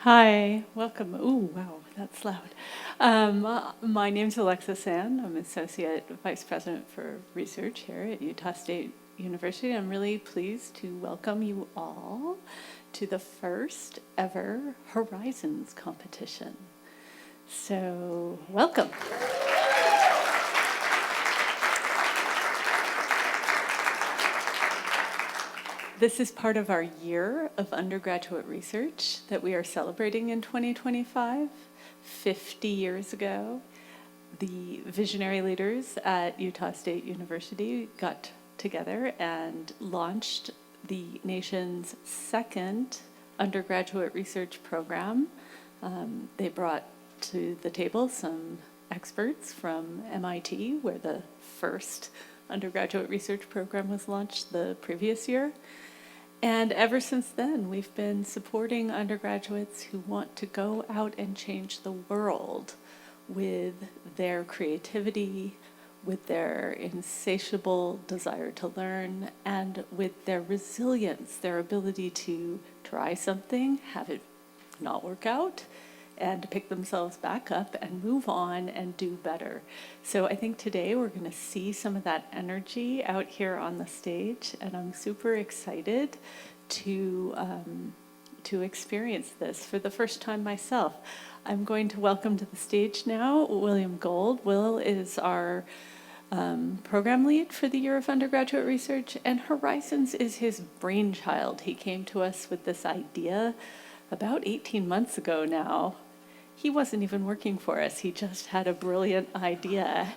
Hi, welcome. Ooh, wow, that's loud. My name's Alexa San. I'm Associate Vice President for Research here at Utah State University. I'm really pleased to welcome you all to the first ever Horizons competition. So, welcome. This is part of our Year of Undergraduate Research that we are celebrating in 2025. 50 years ago, the visionary leaders at Utah State University got together and launched the nation's second undergraduate research program. They brought to the table some experts from MIT, where the first undergraduate research program was launched the previous year. And ever since then, we've been supporting undergraduates who want to go out and change the world with their creativity, with their insatiable desire to learn, and with their resilience, their ability to try something, have it not work out, and to pick themselves back up and move on and do better. So I think today we're going to see some of that energy out here on the stage, and I'm super excited to experience this for the first time myself. I'm going to welcome to the stage now William Gold. Will is our program lead for the Year of Undergraduate Research, and Horizons is his brainchild. He came to us with this idea about 18 months ago now. He wasn't even working for us. He just had a brilliant idea,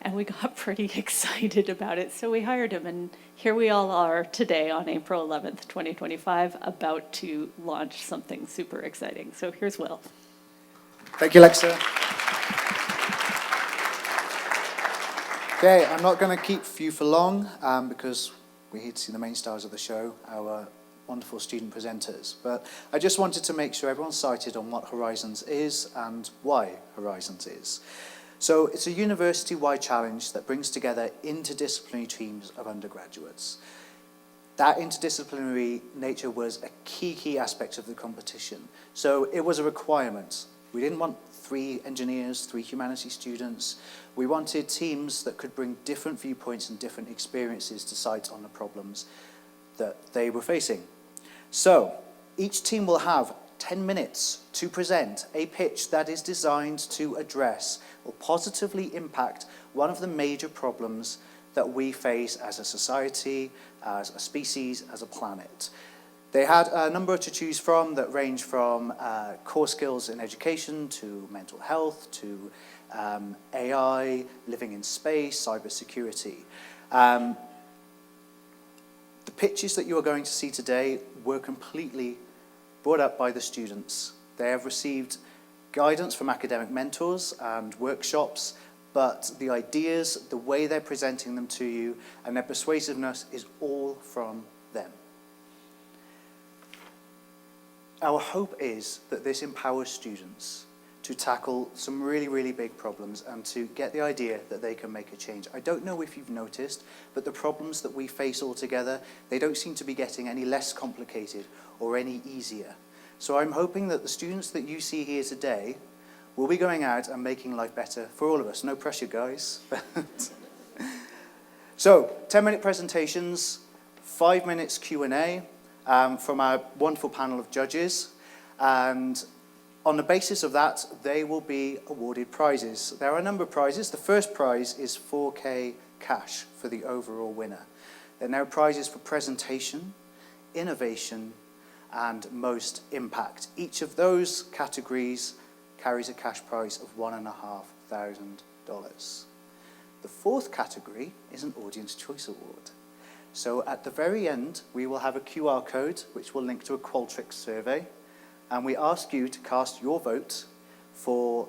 and we got pretty excited about it. So we hired him, and here we all are today on April 11th, 2025, about to launch something super exciting. So here's Will. Thank you, Alexa. Okay, I'm not going to keep you for long because we're here to see the main stars of the show, our wonderful student presenters. But I just wanted to make sure everyone's cited on what Horizons is and why Horizons is. So it's a university-wide challenge that brings together interdisciplinary teams of undergraduates. That interdisciplinary nature was a key aspect of the competition. So it was a requirement. We didn't want 3 engineers, 3 humanities students. We wanted teams that could bring different viewpoints and different experiences to cite on the problems that they were facing. So each team will have 10 minutes to present a pitch that is designed to address or positively impact one of the major problems that we face as a society, as a species, as a planet. They had a number to choose from that range from core skills in education to mental health to AI, living in space, cybersecurity. The pitches that you are going to see today were completely brought up by the students. They have received guidance from academic mentors and workshops, but the ideas, the way they're presenting them to you, and their persuasiveness is all from them. Our hope is that this empowers students to tackle some really big problems and to get the idea that they can make a change. I don't know if you've noticed, but the problems that we face all together, they don't seem to be getting any less complicated or any easier. So I'm hoping that the students that you see here today will be going out and making life better for all of us. No pressure, guys. So, 10-minute presentations, 5 minutes Q&A from our wonderful panel of judges, and on the basis of that, they will be awarded prizes. There are a number of prizes. The first prize is 4K cash for the overall winner. There are now prizes for presentation, innovation, and most impact. Each of those categories carries a cash prize of $1,500. The fourth category is an Audience Choice Award. So at the very end, we will have a QR code which will link to a Qualtrics survey, and we ask you to cast your vote for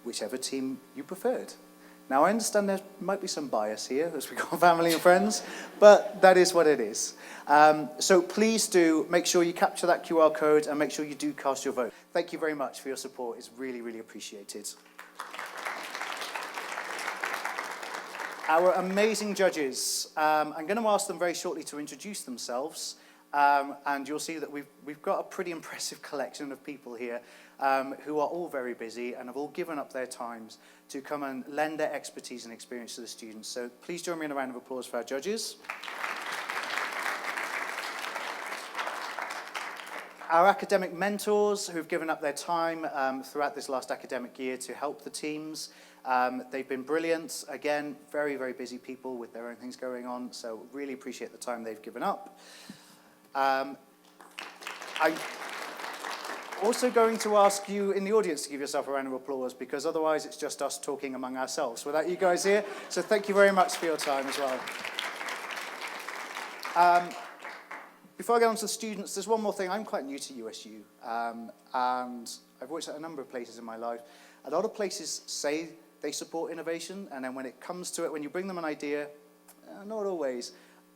whichever team you preferred. Now, I understand there might be some bias here as we've got family and friends, but that is what it is. So please do make sure you capture that QR code and make sure you do cast your vote. Thank you very much for your support. It's really appreciated. Our amazing judges, I'm going to ask them very shortly to introduce themselves, And you'll see that we've got a pretty impressive collection of people here who are all very busy and have all given up their times to come and lend their expertise and experience to the students. So please join me in a round of applause for our judges. Our academic mentors who've given up their time throughout this last academic year to help the teams. They've been brilliant. Again, very, very busy people with their own things going on, so really appreciate the time they've given up. I'm also going to ask you in the audience to give yourself a round of applause, because otherwise it's just us talking among ourselves without you guys here. So thank you very much for your time as well. Before I get on to the students, there's one more thing. I'm quite new to USU, and I've worked at a number of places in my life. A lot of places say they support innovation, and then when it comes to it, when you bring them an idea, not always.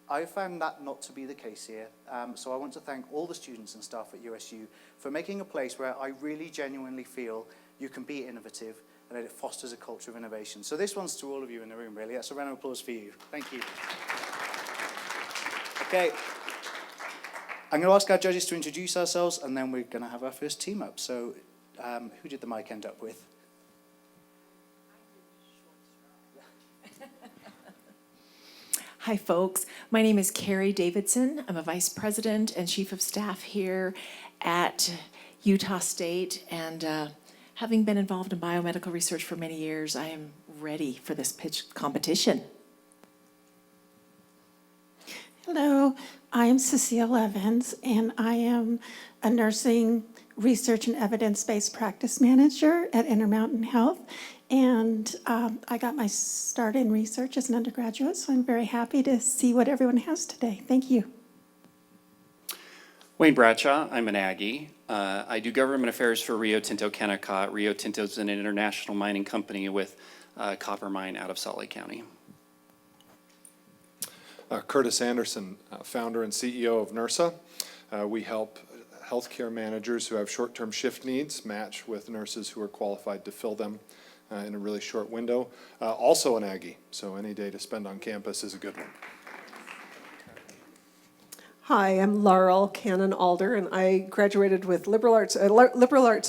I found that not to be the case here. So I want to thank all the students and staff at USU for making a place where I really genuinely feel you can be innovative and that it fosters a culture of innovation. So this one's to all of you in the room, really. That's a round of applause for you. Thank you. Okay. I'm going to ask our judges to introduce ourselves, and then we're going to have our first team up. So who did the mic end up with? Hi, folks. My name is Carrie Davidson. I'm a vice president and chief of staff here at Utah State. And having been involved in biomedical research for many years, I am ready for this pitch competition. Hello, I am Cecile Evans, and I am a nursing research and evidence-based practice manager at Intermountain Health. And I got my start in research as an undergraduate, so I'm very happy to see what everyone has today. Thank you. Wayne Bradshaw, I'm an Aggie. I do government affairs for Rio Tinto Kennecott. Rio Tinto is an international mining company with a copper mine out of Salt Lake County. Curtis Anderson, founder and CEO of NERSA. We help healthcare managers who have short-term shift needs match with nurses who are qualified to fill them in a really short window. Also an Aggie, so any day to spend on campus is a good one. Hi, I'm Laurel Cannon Alder, and I graduated with liberal arts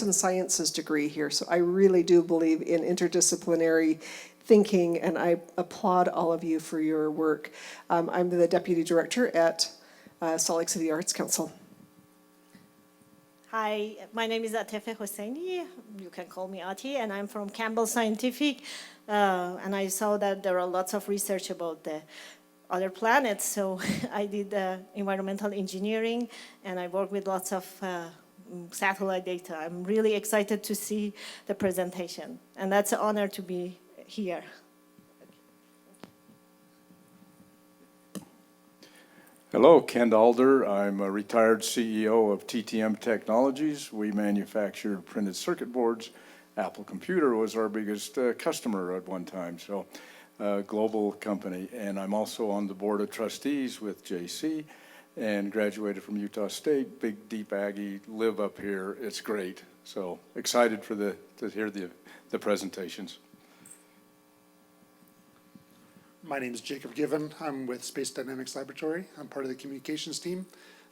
and sciences degree here, so I really do believe in interdisciplinary thinking, and I applaud all of you for your work. I'm the deputy director at Salt Lake City Arts Council. Hi, my name is Atefe Hosseini. You can call me Ati, and I'm from Campbell Scientific. And I saw that there are lots of research about the other planets, so I did environmental engineering, and I work with lots of satellite data. I'm really excited to see the presentation, and that's an honor to be here. Hello, Ken Alder. I'm a retired CEO of TTM Technologies. We manufactured printed circuit boards. Apple Computer was our biggest customer at one time, so global company. And I'm also on the board of trustees with JC and graduated from Utah State. Big, deep Aggie, live up here. It's great. So excited for to hear the presentations. My name is Jacob Given. I'm with Space Dynamics Laboratory. I'm part of the communications team.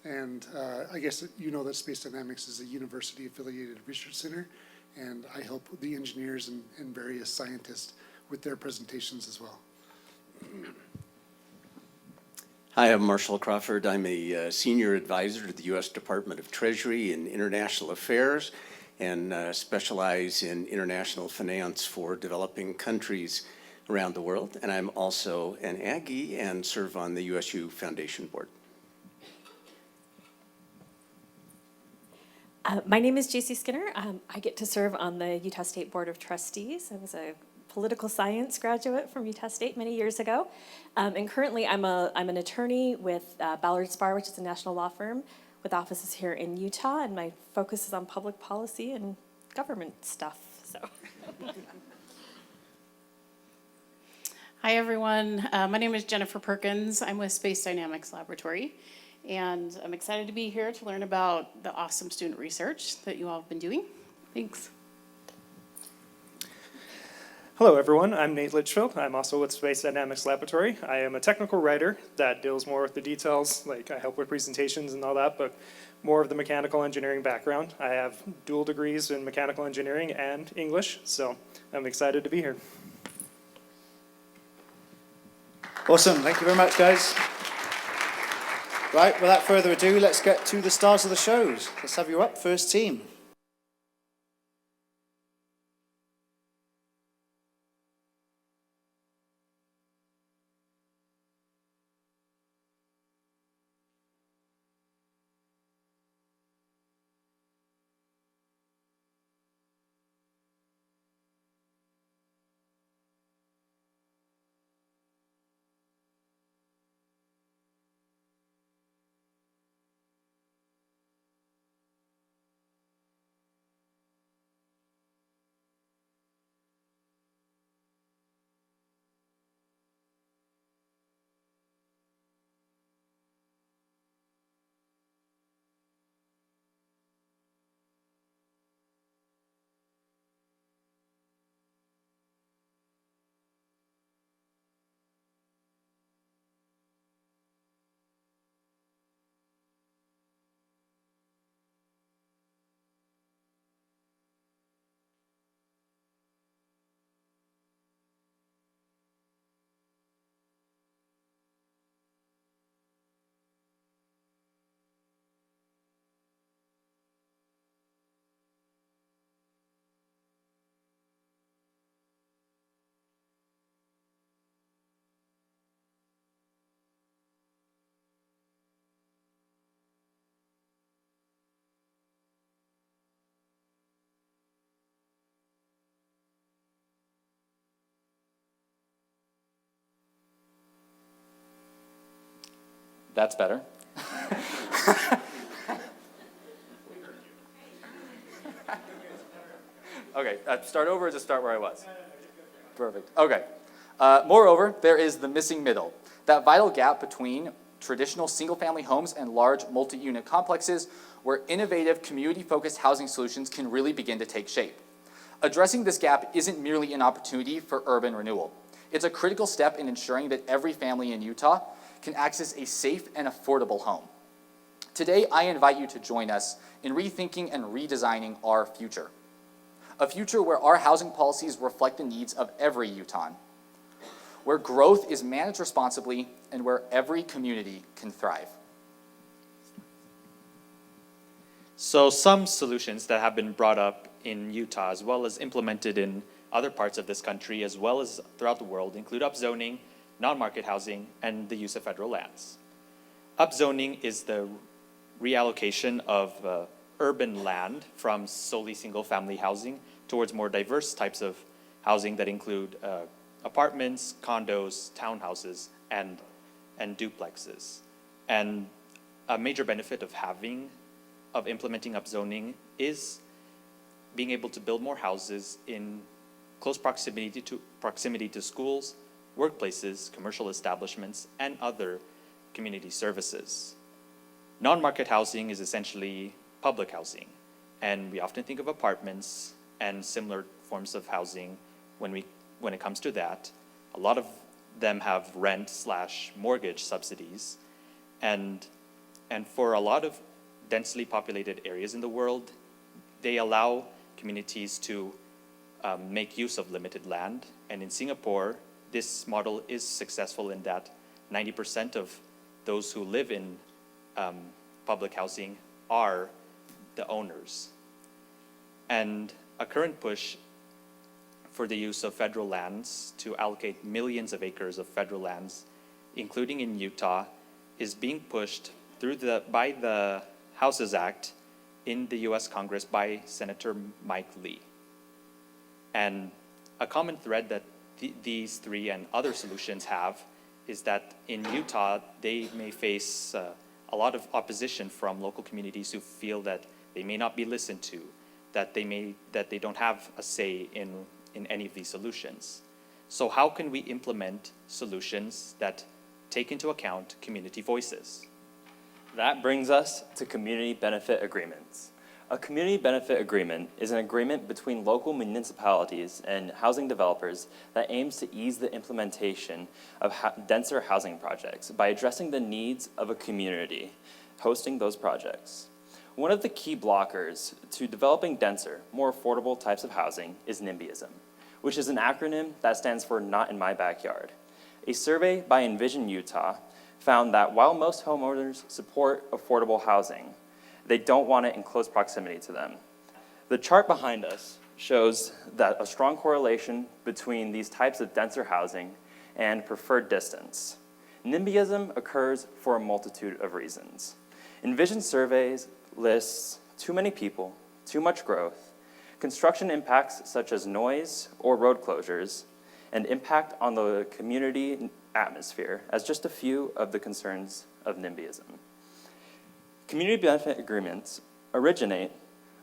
And I guess you know that Space Dynamics is a university-affiliated research center. And I help the engineers and various scientists with their presentations as well. Hi, I'm Marshall Crawford. I'm a senior advisor to the U.S. Department of Treasury and International Affairs, and specialize in international finance for developing countries around the world. And I'm also an Aggie and serve on the USU Foundation Board. My name is JC Skinner. I get to serve on the Utah State Board of Trustees. I was a political science graduate from Utah State many years ago. And currently I'm an attorney with Ballard Spahr, which is a national law firm with offices here in Utah, and my focus is on public policy and government stuff. So. Hi, everyone. My name is Jennifer Perkins. I'm with Space Dynamics Laboratory, and I'm excited to be here to learn about the awesome student research that you all have been doing. Thanks. Hello, everyone. I'm Nate Litchfield. I'm also with Space Dynamics Laboratory. I am a technical writer that deals more with the details, like I help with presentations and all that, but more of the mechanical engineering background. I have dual degrees in mechanical engineering and English, so I'm excited to be here. Awesome. Thank you very much, guys. Right, without further ado, let's get to the stars of the shows. Let's have you up, first team. That's better. Okay, start over or just start where I was? Perfect. Okay. Moreover, there is the missing middle, that vital gap between traditional single-family homes and large multi-unit complexes where innovative community-focused housing solutions can really begin to take shape. Addressing this gap isn't merely an opportunity for urban renewal. It's a critical step in ensuring that every family in Utah can access a safe and affordable home. Today, I invite you to join us in rethinking and redesigning our future. A future where our housing policies reflect the needs of every Utahn, where growth is managed responsibly, and where every community can thrive. So some solutions that have been brought up in Utah, as well as implemented in other parts of this country, as well as throughout the world, include upzoning, non-market housing, and the use of federal lands. Upzoning is the reallocation of urban land from solely single-family housing towards more diverse types of housing that include apartments, condos, townhouses, and duplexes. And a major benefit of implementing upzoning is being able to build more houses in close proximity to schools, workplaces, commercial establishments, and other community services. Non-market housing is essentially public housing, and we often think of apartments and similar forms of housing when it comes to that. A lot of them have rent/mortgage subsidies, and for a lot of densely populated areas in the world, they allow communities to make use of limited land. And in Singapore, this model is successful in that 90% of those who live in public housing are the owners. And a current push for the use of federal lands to allocate millions of acres of federal lands, including in Utah, is being pushed by the Houses Act in the US Congress by Senator Mike Lee. And a common thread that these three and other solutions have is that in Utah, they may face a lot of opposition from local communities who feel that they may not be listened to, that they don't have a say in any of these solutions. So how can we implement solutions that take into account community voices? That brings us to community benefit agreements. A community benefit agreement is an agreement between local municipalities and housing developers that aims to ease the implementation of denser housing projects by addressing the needs of a community hosting those projects. One of the key blockers to developing denser, more affordable types of housing is NIMBYism, which is an acronym that stands for Not in My Backyard. A survey by Envision Utah found that while most homeowners support affordable housing, they don't want it in close proximity to them. The chart behind us shows that a strong correlation between these types of denser housing and preferred distance. NIMBYism occurs for a multitude of reasons. Envision surveys lists too many people, too much growth, construction impacts such as noise or road closures, and impact on the community atmosphere as just a few of the concerns of NIMBYism. Community benefit agreements originate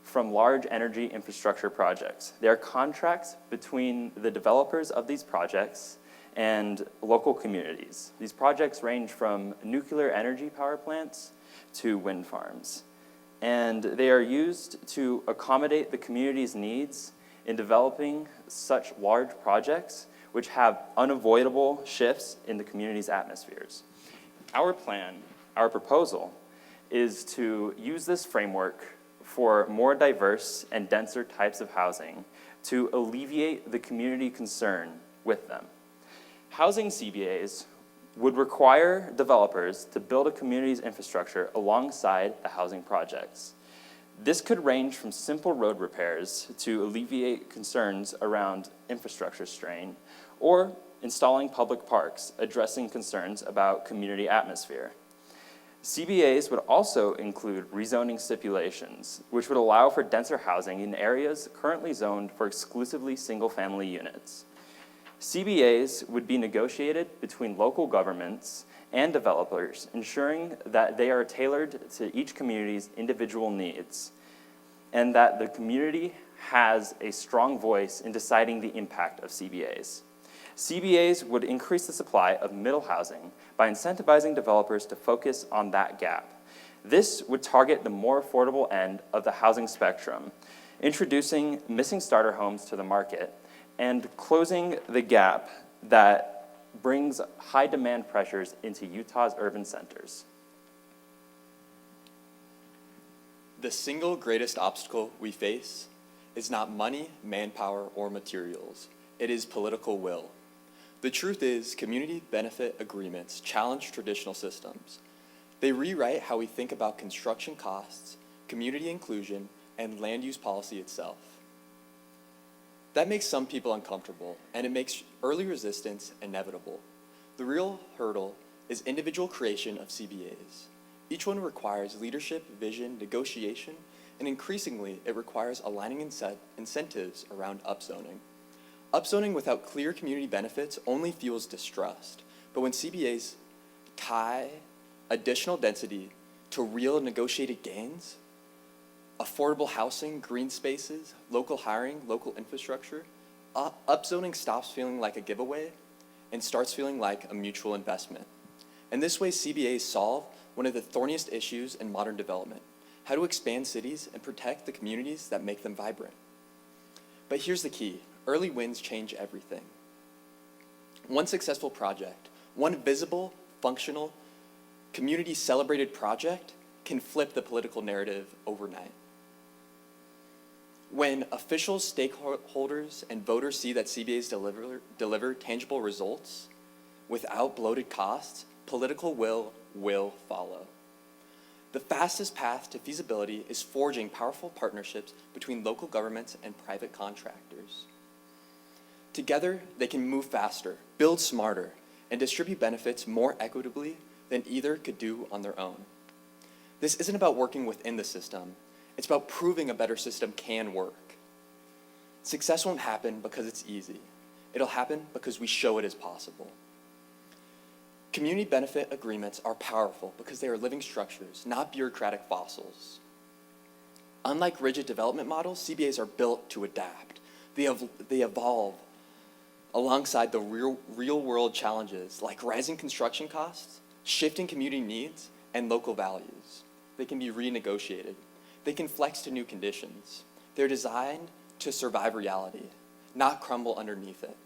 from large energy infrastructure projects. They are contracts between the developers of these projects and local communities. These projects range from nuclear energy power plants to wind farms. And they are used to accommodate the community's needs in developing such large projects which have unavoidable shifts in the community's atmospheres. Our plan, our proposal, is to use this framework for more diverse and denser types of housing to alleviate the community concern with them. Housing CBAs would require developers to build a community's infrastructure alongside the housing projects. This could range from simple road repairs to alleviate concerns around infrastructure strain, or installing public parks, addressing concerns about community atmosphere. CBAs would also include rezoning stipulations, which would allow for denser housing in areas currently zoned for exclusively single-family units. CBAs would be negotiated between local governments and developers, ensuring that they are tailored to each community's individual needs, and that the community has a strong voice in deciding the impact of CBAs. CBAs would increase the supply of middle housing by incentivizing developers to focus on that gap. This would target the more affordable end of the housing spectrum, introducing missing starter homes to the market and closing the gap that brings high demand pressures into Utah's urban centers. The single greatest obstacle we face is not money, manpower, or materials. It is political will. The truth is, community benefit agreements challenge traditional systems. They rewrite how we think about construction costs, community inclusion, and land use policy itself. That makes some people uncomfortable, and it makes early resistance inevitable. The real hurdle is individual creation of CBAs. Each one requires leadership, vision, negotiation, and increasingly, it requires aligning incentives around upzoning. Upzoning without clear community benefits only fuels distrust, but when CBAs tie additional density to real negotiated gains, affordable housing, green spaces, local hiring, local infrastructure, upzoning stops feeling like a giveaway and starts feeling like a mutual investment. In this way, CBAs solve one of the thorniest issues in modern development: how to expand cities and protect the communities that make them vibrant. But here's the key: early wins change everything. One successful project, one visible, functional, community-celebrated project can flip the political narrative overnight. When officials, stakeholders, and voters see that CBAs deliver tangible results without bloated costs, political will follow. The fastest path to feasibility is forging powerful partnerships between local governments and private contractors. Together, they can move faster, build smarter, and distribute benefits more equitably than either could do on their own. This isn't about working within the system. It's about proving a better system can work. Success won't happen because it's easy. It'll happen because we show it is possible. Community benefit agreements are powerful because they are living structures, not bureaucratic fossils. Unlike rigid development models, CBAs are built to adapt. They evolve alongside the real-world challenges like rising construction costs, shifting community needs, and local values. They can be renegotiated. They can flex to new conditions. They're designed to survive reality, not crumble underneath it.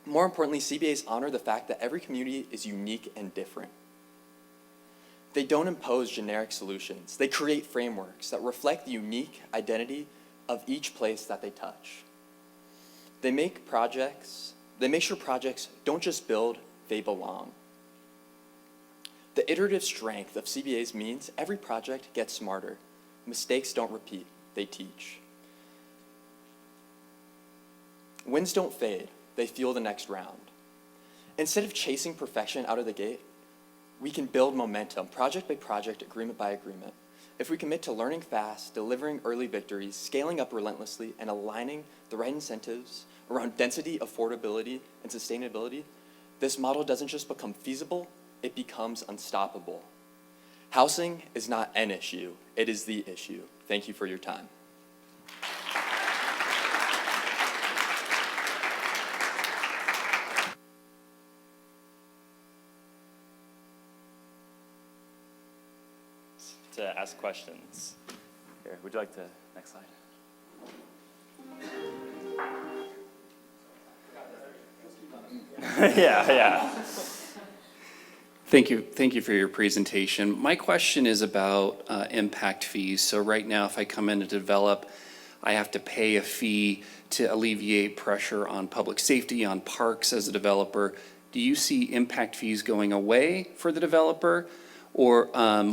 More importantly, CBAs honor the fact that every community is unique and different. They don't impose generic solutions. They create frameworks that reflect the unique identity of each place that they touch. They make sure projects don't just build, they belong. The iterative strength of CBAs means every project gets smarter. Mistakes don't repeat, they teach. Winds don't fade, they fuel the next round. Instead of chasing perfection out of the gate, we can build momentum, project by project, agreement by agreement. If we commit to learning fast, delivering early victories, scaling up relentlessly, and aligning the right incentives around density, affordability, and sustainability, this model doesn't just become feasible, it becomes unstoppable. Housing is not an issue, it is the issue. Thank you for your time. To ask questions. Here, would you like to, next slide? Yeah. Thank you for your presentation. My question is about impact fees. So right now, if I come in to develop, I have to pay a fee to alleviate pressure on public safety, on parks as a developer. Do you see impact fees going away for the developer? Or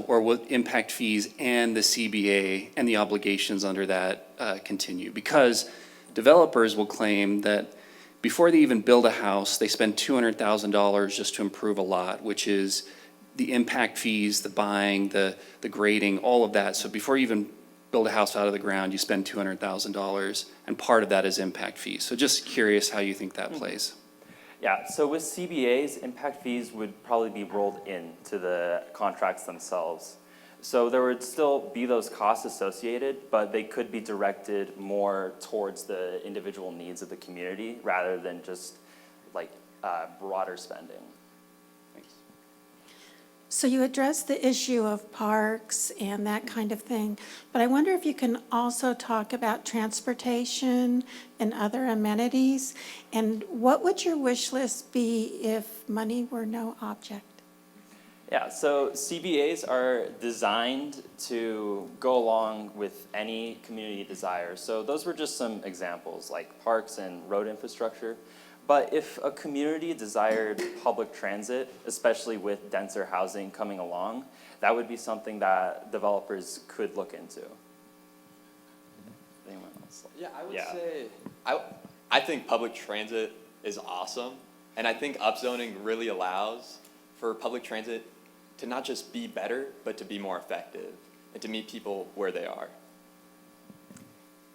will impact fees and the CBA and the obligations under that continue? Because developers will claim that before they even build a house, they spend $200,000 just to improve a lot, which is the impact fees, the buying, the grading, all of that. So before you even build a house out of the ground, you spend $200,000, and part of that is impact fees. So just curious how you think that plays. Yeah, so with CBAs, impact fees would probably be rolled into the contracts themselves. So there would still be those costs associated, but they could be directed more towards the individual needs of the community rather than just like broader spending. Thanks. So you addressed the issue of parks and that kind of thing, but I wonder if you can also talk about transportation and other amenities, and what would your wish list be if money were no object? Yeah, so CBAs are designed to go along with any community desire. So those were just some examples, like parks and road infrastructure. But if a community desired public transit, especially with denser housing coming along, that would be something that developers could look into. Anyone else? Yeah, I would say, I think public transit is awesome. And I think upzoning really allows for public transit to not just be better, but to be more effective and to meet people where they are.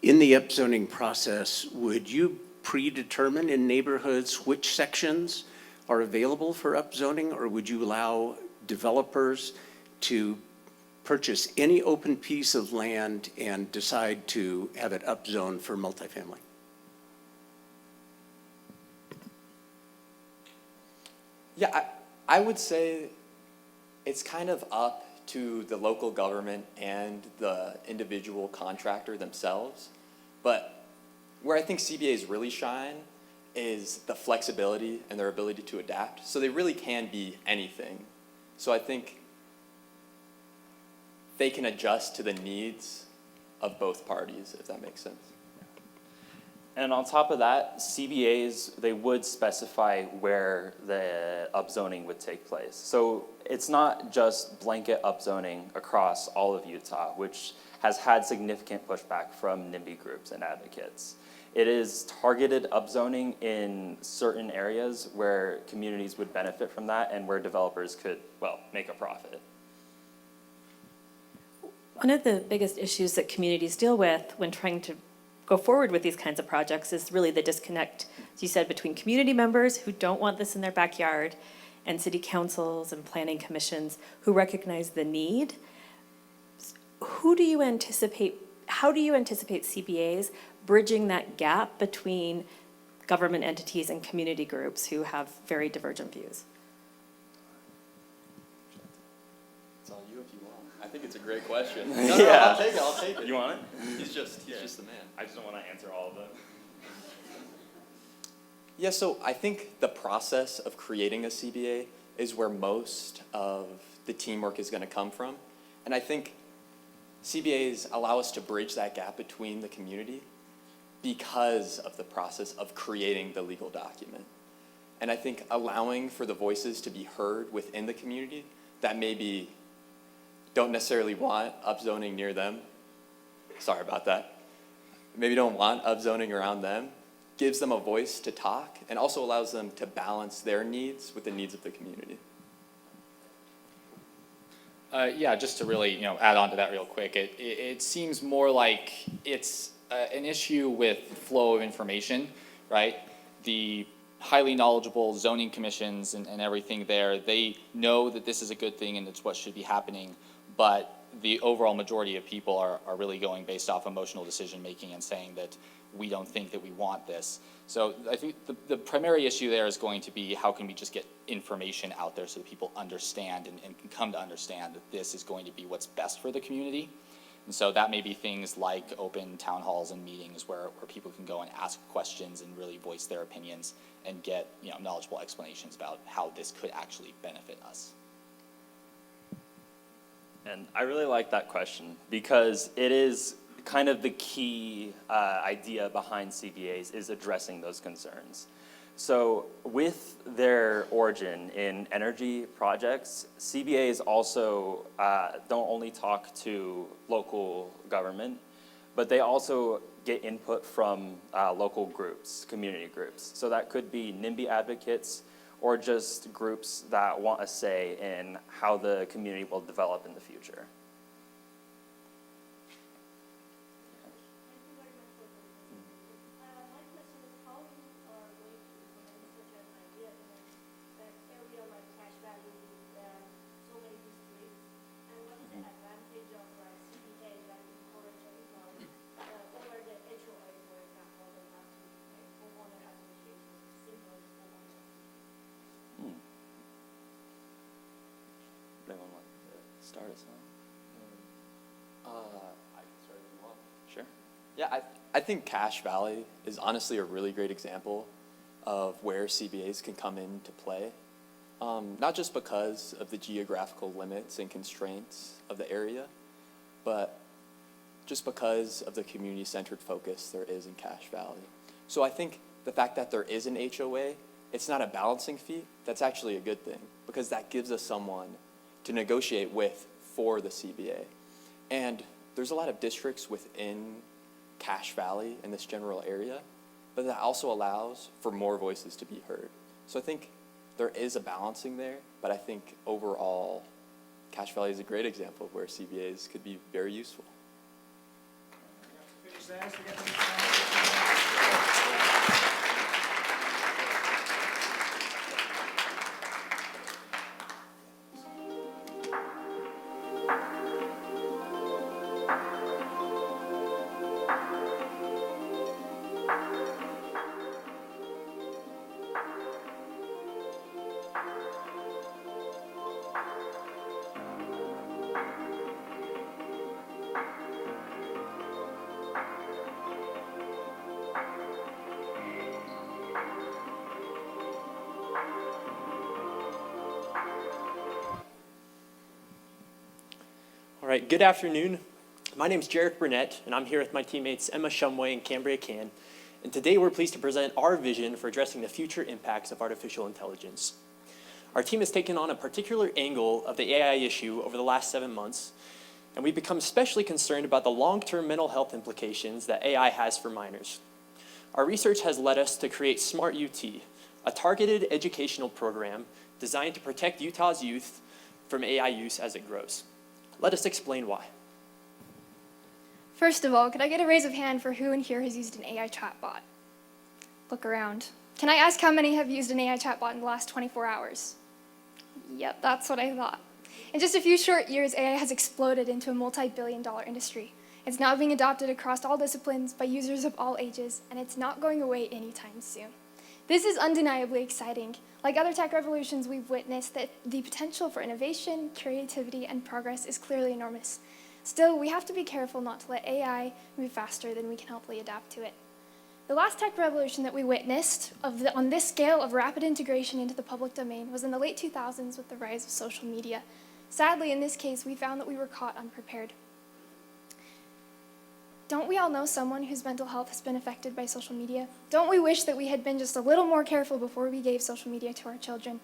In the upzoning process, would you predetermine in neighborhoods which sections are available for upzoning, or would you allow developers to purchase any open piece of land and decide to have it upzoned for multifamily? Yeah, I would say it's kind of up to the local government and the individual contractor themselves. But where I think CBAs really shine is the flexibility and their ability to adapt. So they really can be anything. So I think they can adjust to the needs of both parties, if that makes sense. And on top of that, CBAs, they would specify where the upzoning would take place. So it's not just blanket upzoning across all of Utah, which has had significant pushback from NIMBY groups and advocates. It is targeted upzoning in certain areas where communities would benefit from that and where developers could, well, make a profit. One of the biggest issues that communities deal with when trying to go forward with these kinds of projects is really the disconnect, as you said, between community members who don't want this in their backyard and city councils and planning commissions who recognize the need. How do you anticipate CBAs bridging that gap between government entities and community groups who have very divergent views? So call you if you want. I think it's a great question. Yeah. I'll take it. You want it? He's just the man. I just don't want to answer all of them. Yeah, so I think the process of creating a CBA is where most of the teamwork is going to come from. And I think CBAs allow us to bridge that gap between the community because of the process of creating the legal document. And I think allowing for the voices to be heard within the community that maybe don't necessarily want upzoning near them, sorry about that, maybe don't want upzoning around them, gives them a voice to talk and also allows them to balance their needs with the needs of the community. Yeah, just to really add on to that real quick, it seems more like it's an issue with flow of information, right? The highly knowledgeable zoning commissions and everything there, they know that this is a good thing and it's what should be happening, but the overall majority of people are really going based off emotional decision making and saying that we don't think that we want this. So I think the primary issue there is going to be how can we just get information out there so that people understand and can come to understand that this is going to be what's best for the community. And so that may be things like open town halls and meetings where people can go and ask questions and really voice their opinions and get knowledgeable explanations about how this could actually benefit us. And I really like that question because it is kind of the key idea behind CBAs is addressing those concerns. So with their origin in energy projects, CBAs also don't only talk to local government, but they also get input from local groups, community groups. So that could be NIMBY advocates or just groups that want a say in how the community will develop in the future. Anyone want to start us off? I can start if you want. Sure. Yeah, I think Cache Valley is honestly a really great example of where CBAs can come into play. Not just because of the geographical limits and constraints of the area, but just because of the community-centered focus there is in Cache Valley. So I think the fact that there is an HOA, it's not a balancing feat, that's actually a good thing, because that gives us someone to negotiate with for the CBA. And there's a lot of districts within Cache Valley in this general area, but that also allows for more voices to be heard. So I think there is a balancing there, but I think overall, Cache Valley is a great example of where CBAs could be very useful. All right, good afternoon. My name is Jarek Burnett, and I'm here with my teammates Emma Shumway and Cambria Can. And today we're pleased to present our vision for addressing the future impacts of artificial intelligence. Our team has taken on a particular angle of the AI issue over the last 7 months, and we've become especially concerned about the long-term mental health implications that AI has for minors. Our research has led us to create Smart UT, a targeted educational program designed to protect Utah's youth from AI use as it grows. Let us explain why. First of all, could I get a raise of hand for who in here has used an AI chatbot? Look around. Can I ask how many have used an AI chatbot in the last 24 hours? Yep, that's what I thought. In just a few short years, AI has exploded into a multi-billion-dollar industry. It's now being adopted across all disciplines by users of all ages, and it's not going away anytime soon. This is undeniably exciting. Like other tech revolutions we've witnessed, that the potential for innovation, creativity, and progress is clearly enormous. Still, we have to be careful not to let AI move faster than we can helpfully adapt to it. The last tech revolution that we witnessed on this scale of rapid integration into the public domain was in the late 2000s with the rise of social media. Sadly, in this case, we found that we were caught unprepared. Don't we all know someone whose mental health has been affected by social media? Don't we wish that we had been just a little more careful before we gave social media to our children?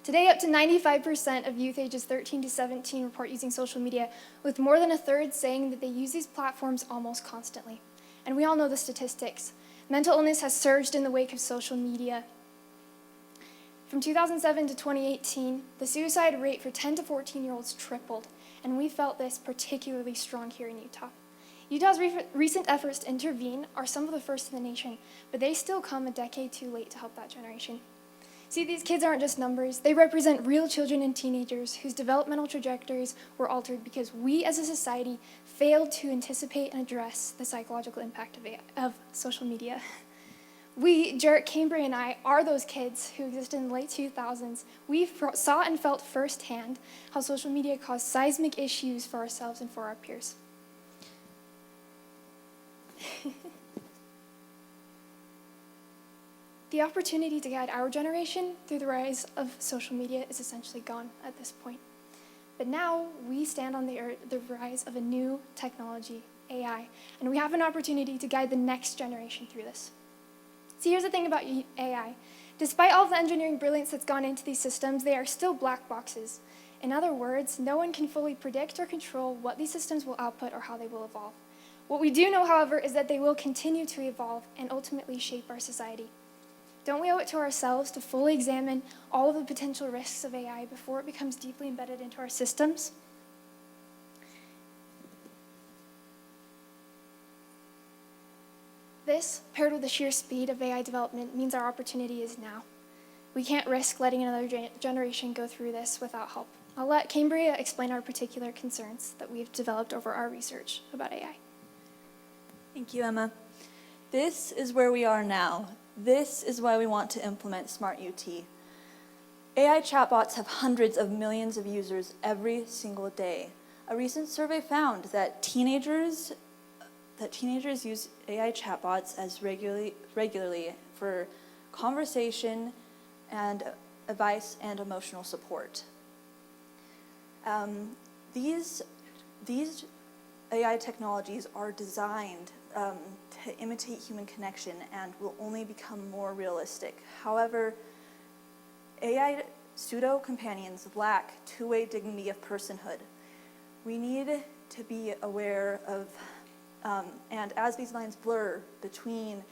Today, up to 95% of youth ages 13 to 17 report using social media, with more than a third saying that they use these platforms almost constantly. And we all know the statistics. Mental illness has surged in the wake of social media. From 2007 to 2018, the suicide rate for 10 to 14-year-olds tripled, and we felt this particularly strong here in Utah. Utah's recent efforts to intervene are some of the first in the nation, but they still come a decade too late to help that generation. See, these kids aren't just numbers. They represent real children and teenagers whose developmental trajectories were altered because we as a society failed to anticipate and address the psychological impact of social media. We, Jarrett, Cambria, and I, are those kids who existed in the late 2000s. We saw and felt firsthand how social media caused seismic issues for ourselves and for our peers. The opportunity to guide our generation through the rise of social media is essentially gone at this point. But now we stand on the rise of a new technology, AI, and we have an opportunity to guide the next generation through this. See, here's the thing about AI. Despite all the engineering brilliance that's gone into these systems, they are still black boxes. In other words, no one can fully predict or control what these systems will output or how they will evolve. What we do know, however, is that they will continue to evolve and ultimately shape our society. Don't we owe it to ourselves to fully examine all of the potential risks of AI before it becomes deeply embedded into our systems? This, paired with the sheer speed of AI development, means our opportunity is now. We can't risk letting another generation go through this without help. I'll let Cambria explain our particular concerns that we've developed over our research about AI. Thank you, Emma. This is where we are now. This is why we want to implement Smart UT. AI chatbots have hundreds of millions of users every single day. A recent survey found that teenagers use AI chatbots as regularly for conversation and advice and emotional support. These AI technologies are designed to imitate human connection and will only become more realistic. However, AI pseudo-companions lack two-way dignity of personhood. We need to be aware of, and as these lines blur between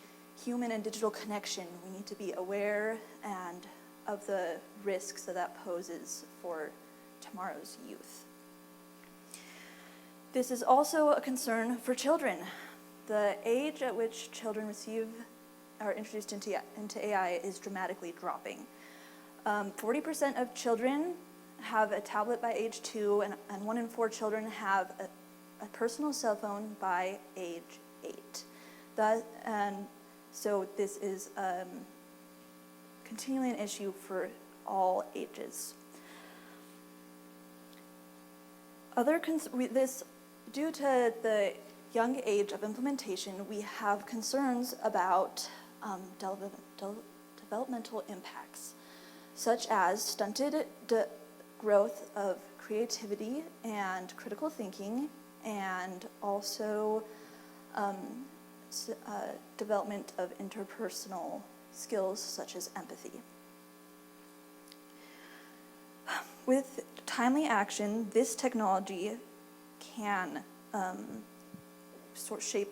human and digital connection, we need to be aware and of the risks that poses for tomorrow's youth. This is also a concern for children. The age at which children are introduced into AI is dramatically dropping. 40% of children have a tablet by age 2, and 1 in 4 children have a personal cell phone by age 8. And so this is continually an issue for all ages. Due to the young age of implementation, we have concerns about developmental impacts, such as stunted growth of creativity and critical thinking, and also development of interpersonal skills such as empathy. With timely action, this technology can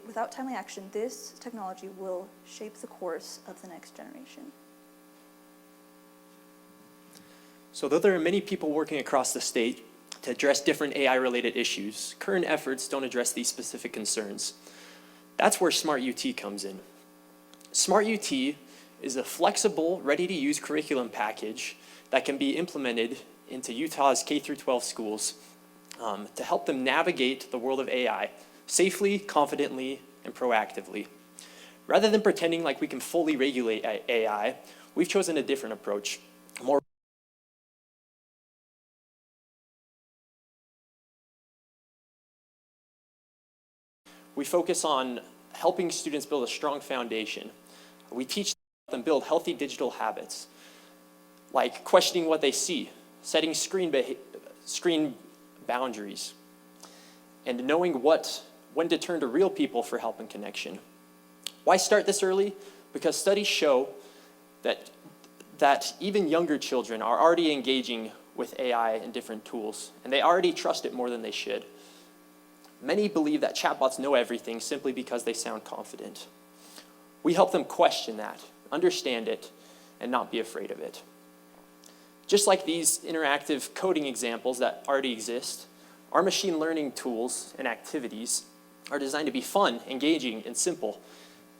without timely action, this technology will shape the course of the next generation. So though there are many people working across the state to address different AI-related issues, current efforts don't address these specific concerns. That's where Smart UT comes in. Smart UT is a flexible, ready-to-use curriculum package that can be implemented into Utah's K-12 schools to help them navigate the world of AI safely, confidently, and proactively. Rather than pretending like we can fully regulate AI, we've chosen a different approach, more we focus on helping students build a strong foundation. We teach them build healthy digital habits, like questioning what they see, setting screen boundaries, and knowing when to turn to real people for help and connection. Why start this early? Because studies show that even younger children are already engaging with AI and different tools, and they already trust it more than they should. Many believe that chatbots know everything simply because they sound confident. We help them question that, understand it, and not be afraid of it. Just like these interactive coding examples that already exist, our machine learning tools and activities are designed to be fun, engaging, and simple.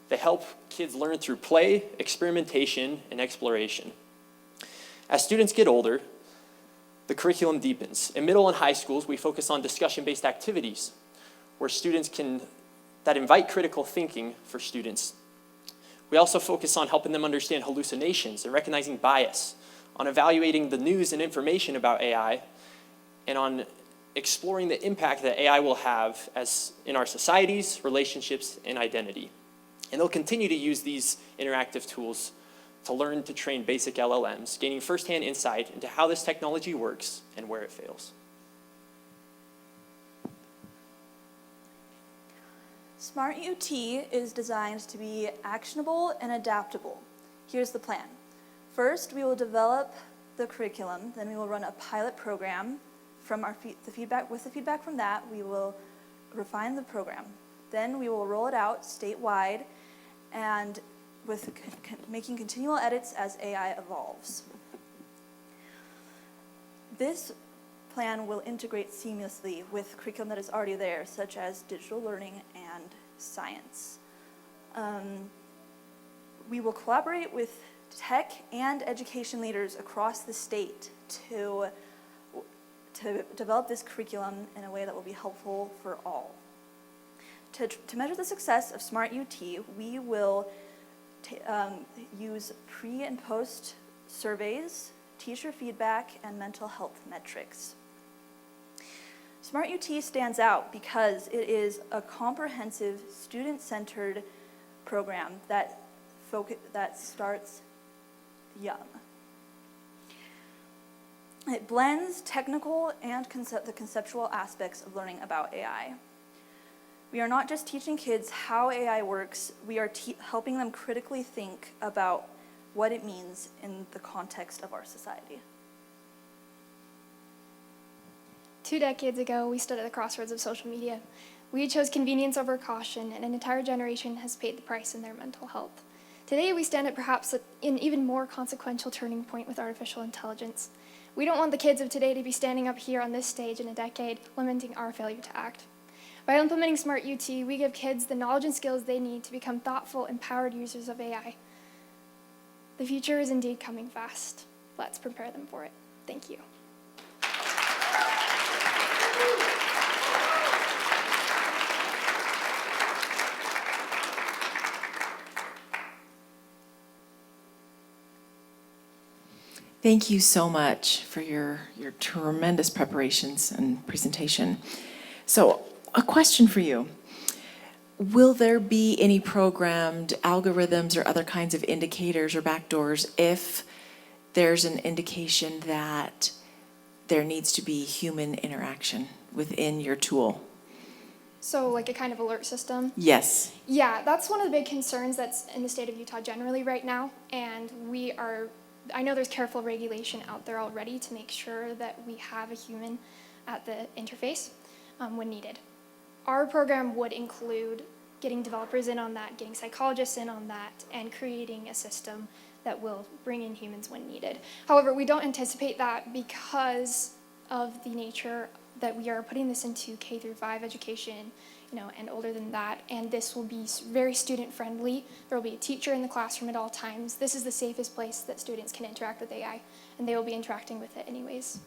They help kids learn through play, experimentation, and exploration. As students get older, the curriculum deepens. In middle and high schools, we focus on discussion-based activities where that invite critical thinking for students. We also focus on helping them understand hallucinations and recognizing bias, on evaluating the news and information about AI, and on exploring the impact that AI will have in our societies, relationships, and identity. And they'll continue to use these interactive tools to learn to train basic LLMs, gaining firsthand insight into how this technology works and where it fails. Smart UT is designed to be actionable and adaptable. Here's the plan. First, we will develop the curriculum, then we will run a pilot program. With the feedback from that, we will refine the program. Then we will roll it out statewide and with making continual edits as AI evolves. This plan will integrate seamlessly with curriculum that is already there, such as digital learning and science. We will collaborate with tech and education leaders across the state to develop this curriculum in a way that will be helpful for all. To measure the success of Smart UT, we will use pre and post surveys, teacher feedback, and mental health metrics. Smart UT stands out because it is a comprehensive, student-centered program that starts young. It blends technical and the conceptual aspects of learning about AI. We are not just teaching kids how AI works, we are helping them critically think about what it means in the context of our society. 2 decades ago, we stood at the crossroads of social media. We chose convenience over caution, and an entire generation has paid the price in their mental health. Today, we stand at perhaps an even more consequential turning point with artificial intelligence. We don't want the kids of today to be standing up here on this stage in a decade, lamenting our failure to act. By implementing Smart UT, we give kids the knowledge and skills they need to become thoughtful, empowered users of AI. The future is indeed coming fast. Let's prepare them for it. Thank you. Thank you so much for your tremendous preparations and presentation. So, a question for you. Will there be any programmed algorithms or other kinds of indicators or backdoors if there's an indication that there needs to be human interaction within your tool? So like a kind of alert system? Yes. Yeah, that's one of the big concerns that's in the state of Utah generally right now. And I know there's careful regulation out there already to make sure that we have a human at the interface when needed. Our program would include getting developers in on that, getting psychologists in on that, and creating a system that will bring in humans when needed. However, we don't anticipate that because of the nature that we are putting this into K-5 education, and older than that, and this will be very student-friendly. There will be a teacher in the classroom at all times. This is the safest place that students can interact with AI, and they will be interacting with it anyways.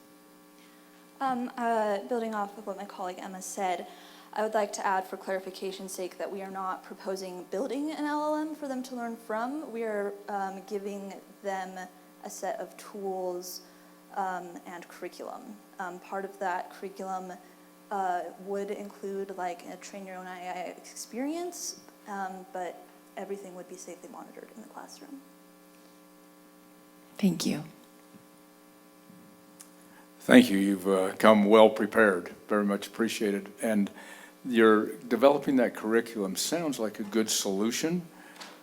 Building off of what my colleague Emma said, I would like to add, for clarification's sake, that we are not proposing building an LLM for them to learn from. We are giving them a set of tools and curriculum. Part of that curriculum would include like a train your own AI experience, but everything would be safely monitored in the classroom. Thank you. Thank you. You've come well prepared. Very much appreciated. And you're developing that curriculum. Sounds like a good solution.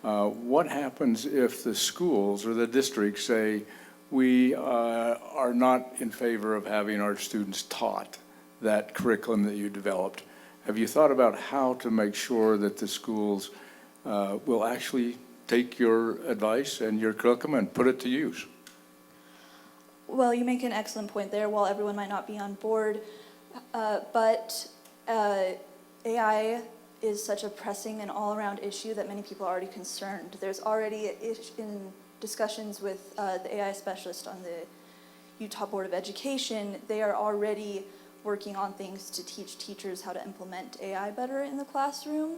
What happens if the schools or the districts say, we are not in favor of having our students taught that curriculum that you developed? Have you thought about how to make sure that the schools will actually take your advice and your curriculum and put it to use? Well, you make an excellent point there. While everyone might not be on board, but AI is such a pressing and all-around issue that many people are already concerned. There's already in discussions with the AI specialist on the Utah Board of Education, they are already working on things to teach teachers how to implement AI better in the classroom.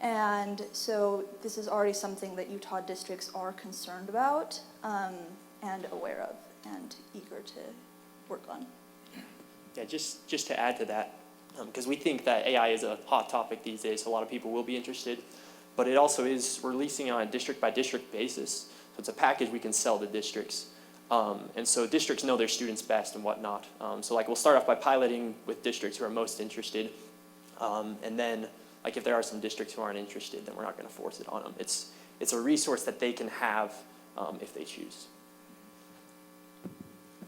And so this is already something that Utah districts are concerned about and aware of and eager to work on. Yeah, just to add to that, because we think that AI is a hot topic these days, so a lot of people will be interested, but it also is releasing on a district-by-district basis. So it's a package we can sell to districts. And so districts know their students best and whatnot. So like we'll start off by piloting with districts who are most interested. And then like if there are some districts who aren't interested, then we're not going to force it on them. It's a resource that they can have if they choose.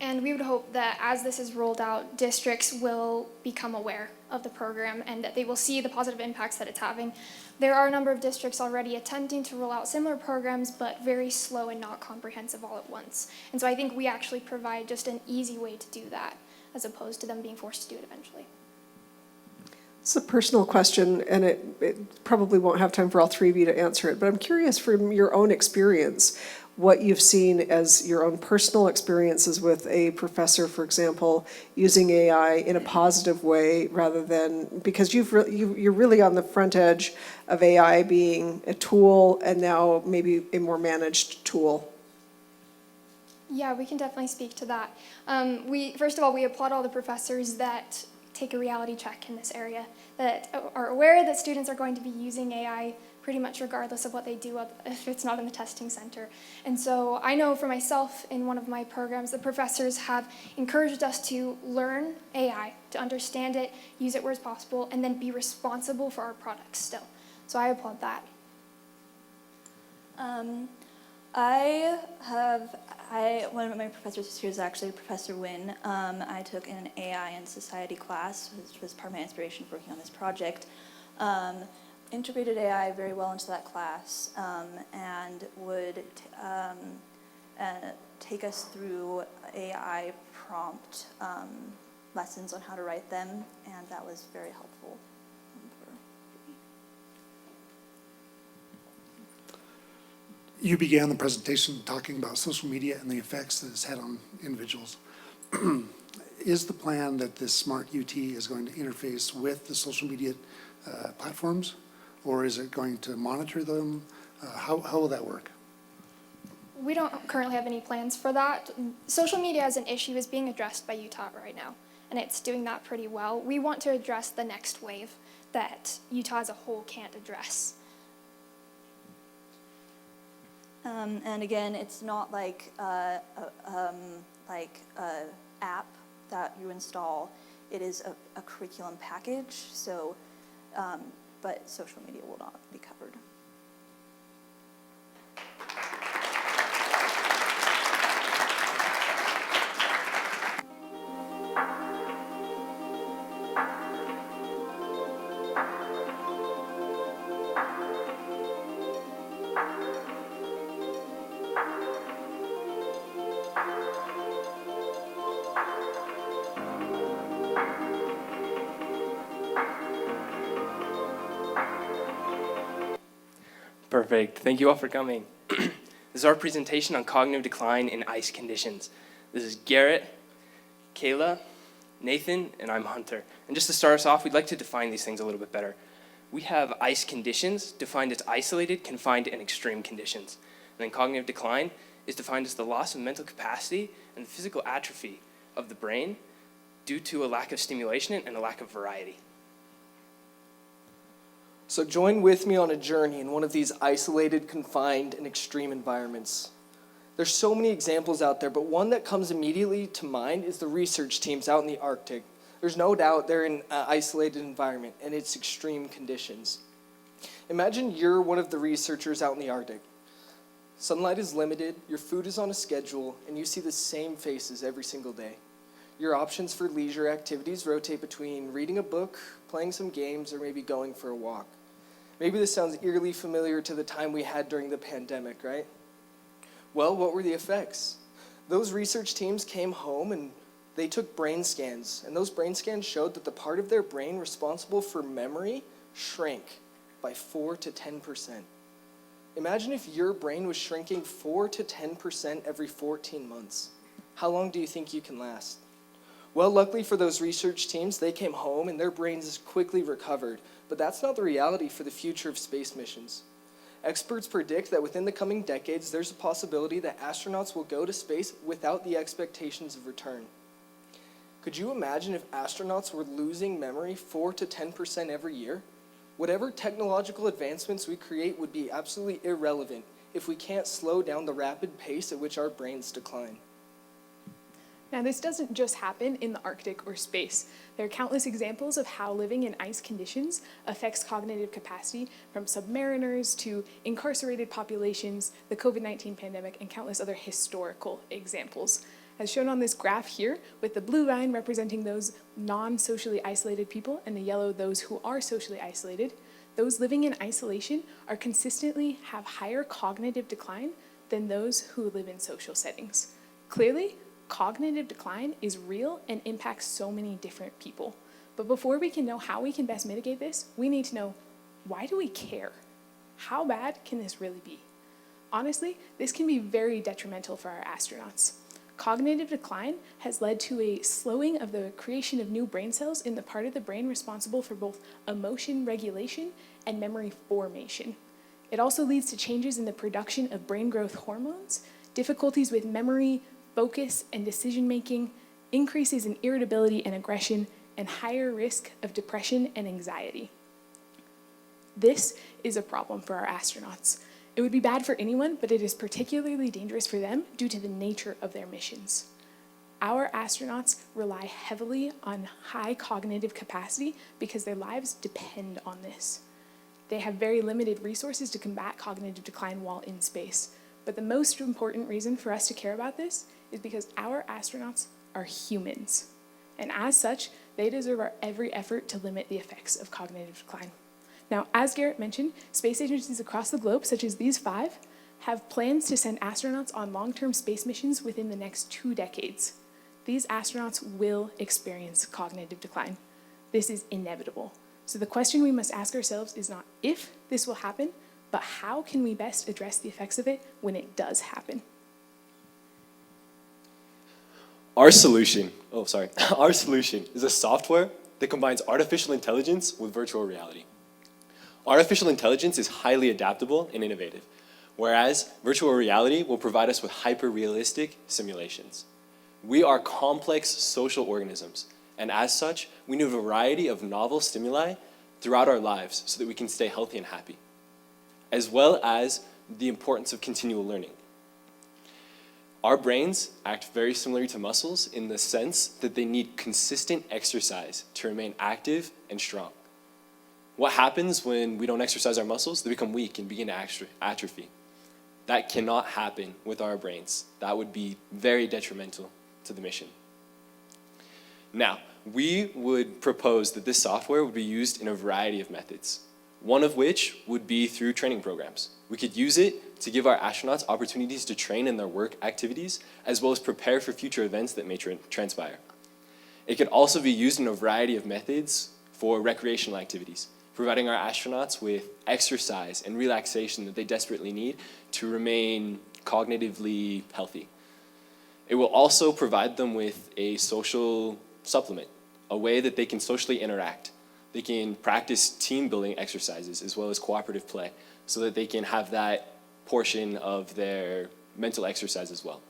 And we would hope that as this is rolled out, districts will become aware of the program and that they will see the positive impacts that it's having. There are a number of districts already attempting to roll out similar programs, but very slow and not comprehensive all at once. And so I think we actually provide just an easy way to do that, as opposed to them being forced to do it eventually. It's a personal question, and it probably won't have time for all three of you to answer it, but I'm curious from your own experience, what you've seen as your own personal experiences with a professor, for example, using AI in a positive way rather than, because you're really on the front edge of AI being a tool and now maybe a more managed tool. Yeah, we can definitely speak to that. First of all, we applaud all the professors that take a reality check in this area, that are aware that students are going to be using AI pretty much regardless of what they do if it's not in the testing center. And so I know for myself in one of my programs, the professors have encouraged us to learn AI, to understand it, use it where it's possible, and then be responsible for our products still. So I applaud that. One of my professors here is actually Professor Wynn. I took an AI and society class, which was part of my inspiration for working on this project. Integrated AI very well into that class and would take us through AI prompt lessons on how to write them, and that was very helpful for me. You began the presentation talking about social media and the effects that it's had on individuals. Is the plan that this smart UT is going to interface with the social media platforms, or is it going to monitor them? How will that work? We don't currently have any plans for that. Social media as an issue is being addressed by Utah right now, and it's doing that pretty well. We want to address the next wave that Utah as a whole can't address. And again, it's not like a app that you install. It is a curriculum package. So, but social media will not be covered. Perfect. Thank you all for coming. This is our presentation on cognitive decline in ice conditions. This is Garrett, Kayla, Nathan, and I'm Hunter. And just to start us off, we'd like to define these things a little bit better. We have ice conditions, defined as isolated, confined, and extreme conditions. And then cognitive decline is defined as the loss of mental capacity and the physical atrophy of the brain due to a lack of stimulation and a lack of variety. So join with me on a journey in one of these isolated, confined, and extreme environments. There's so many examples out there, but one that comes immediately to mind is the research teams out in the Arctic. There's no doubt they're in an isolated environment, and it's extreme conditions. Imagine you're one of the researchers out in the Arctic. Sunlight is limited, your food is on a schedule, and you see the same faces every single day. Your options for leisure activities rotate between reading a book, playing some games, or maybe going for a walk. Maybe this sounds eerily familiar to the time we had during the pandemic, right? Well, what were the effects? Those research teams came home and they took brain scans, and those brain scans showed that the part of their brain responsible for memory shrank by 4 to 10%. Imagine if your brain was shrinking 4 to 10% every 14 months. How long do you think you can last? Well, luckily for those research teams, they came home and their brains quickly recovered, but that's not the reality for the future of space missions. Experts predict that within the coming decades, there's a possibility that astronauts will go to space without the expectations of return. Could you imagine if astronauts were losing memory 4 to 10% every year? Whatever technological advancements we create would be absolutely irrelevant if we can't slow down the rapid pace at which our brains decline. Now, this doesn't just happen in the Arctic or space. There are countless examples of how living in ice conditions affects cognitive capacity, from submariners to incarcerated populations, the COVID-19 pandemic, and countless other historical examples. As shown on this graph here, with the blue line representing those non-socially isolated people and the yellow those who are socially isolated, those living in isolation are consistently have higher cognitive decline than those who live in social settings. Clearly, cognitive decline is real and impacts so many different people. But before we can know how we can best mitigate this, we need to know, why do we care? How bad can this really be? Honestly, this can be very detrimental for our astronauts. Cognitive decline has led to a slowing of the creation of new brain cells in the part of the brain responsible for both emotion regulation and memory formation. It also leads to changes in the production of brain growth hormones, difficulties with memory, focus, and decision-making, increases in irritability and aggression, and higher risk of depression and anxiety. This is a problem for our astronauts. It would be bad for anyone, but it is particularly dangerous for them due to the nature of their missions. Our astronauts rely heavily on high cognitive capacity because their lives depend on this. They have very limited resources to combat cognitive decline while in space. But the most important reason for us to care about this is because our astronauts are humans. And as such, they deserve our every effort to limit the effects of cognitive decline. Now, as Garrett mentioned, space agencies across the globe, such as these 5, have plans to send astronauts on long-term space missions within the next 2 decades. These astronauts will experience cognitive decline. This is inevitable. So the question we must ask ourselves is not if this will happen, but how can we best address the effects of it when it does happen? Our solution is a software that combines artificial intelligence with virtual reality. Artificial intelligence is highly adaptable and innovative, whereas virtual reality will provide us with hyper-realistic simulations. We are complex social organisms, and as such, we need a variety of novel stimuli throughout our lives so that we can stay healthy and happy, as well as the importance of continual learning. Our brains act very similarly to muscles in the sense that they need consistent exercise to remain active and strong. What happens when we don't exercise our muscles? They become weak and begin to atrophy. That cannot happen with our brains. That would be very detrimental to the mission. Now, we would propose that this software would be used in a variety of methods, one of which would be through training programs. We could use it to give our astronauts opportunities to train in their work activities, as well as prepare for future events that may transpire. It could also be used in a variety of methods for recreational activities, providing our astronauts with exercise and relaxation that they desperately need to remain cognitively healthy. It will also provide them with a social supplement, a way that they can socially interact. They can practice team building exercises as well as cooperative play so that they can have that portion of their mental exercise as well.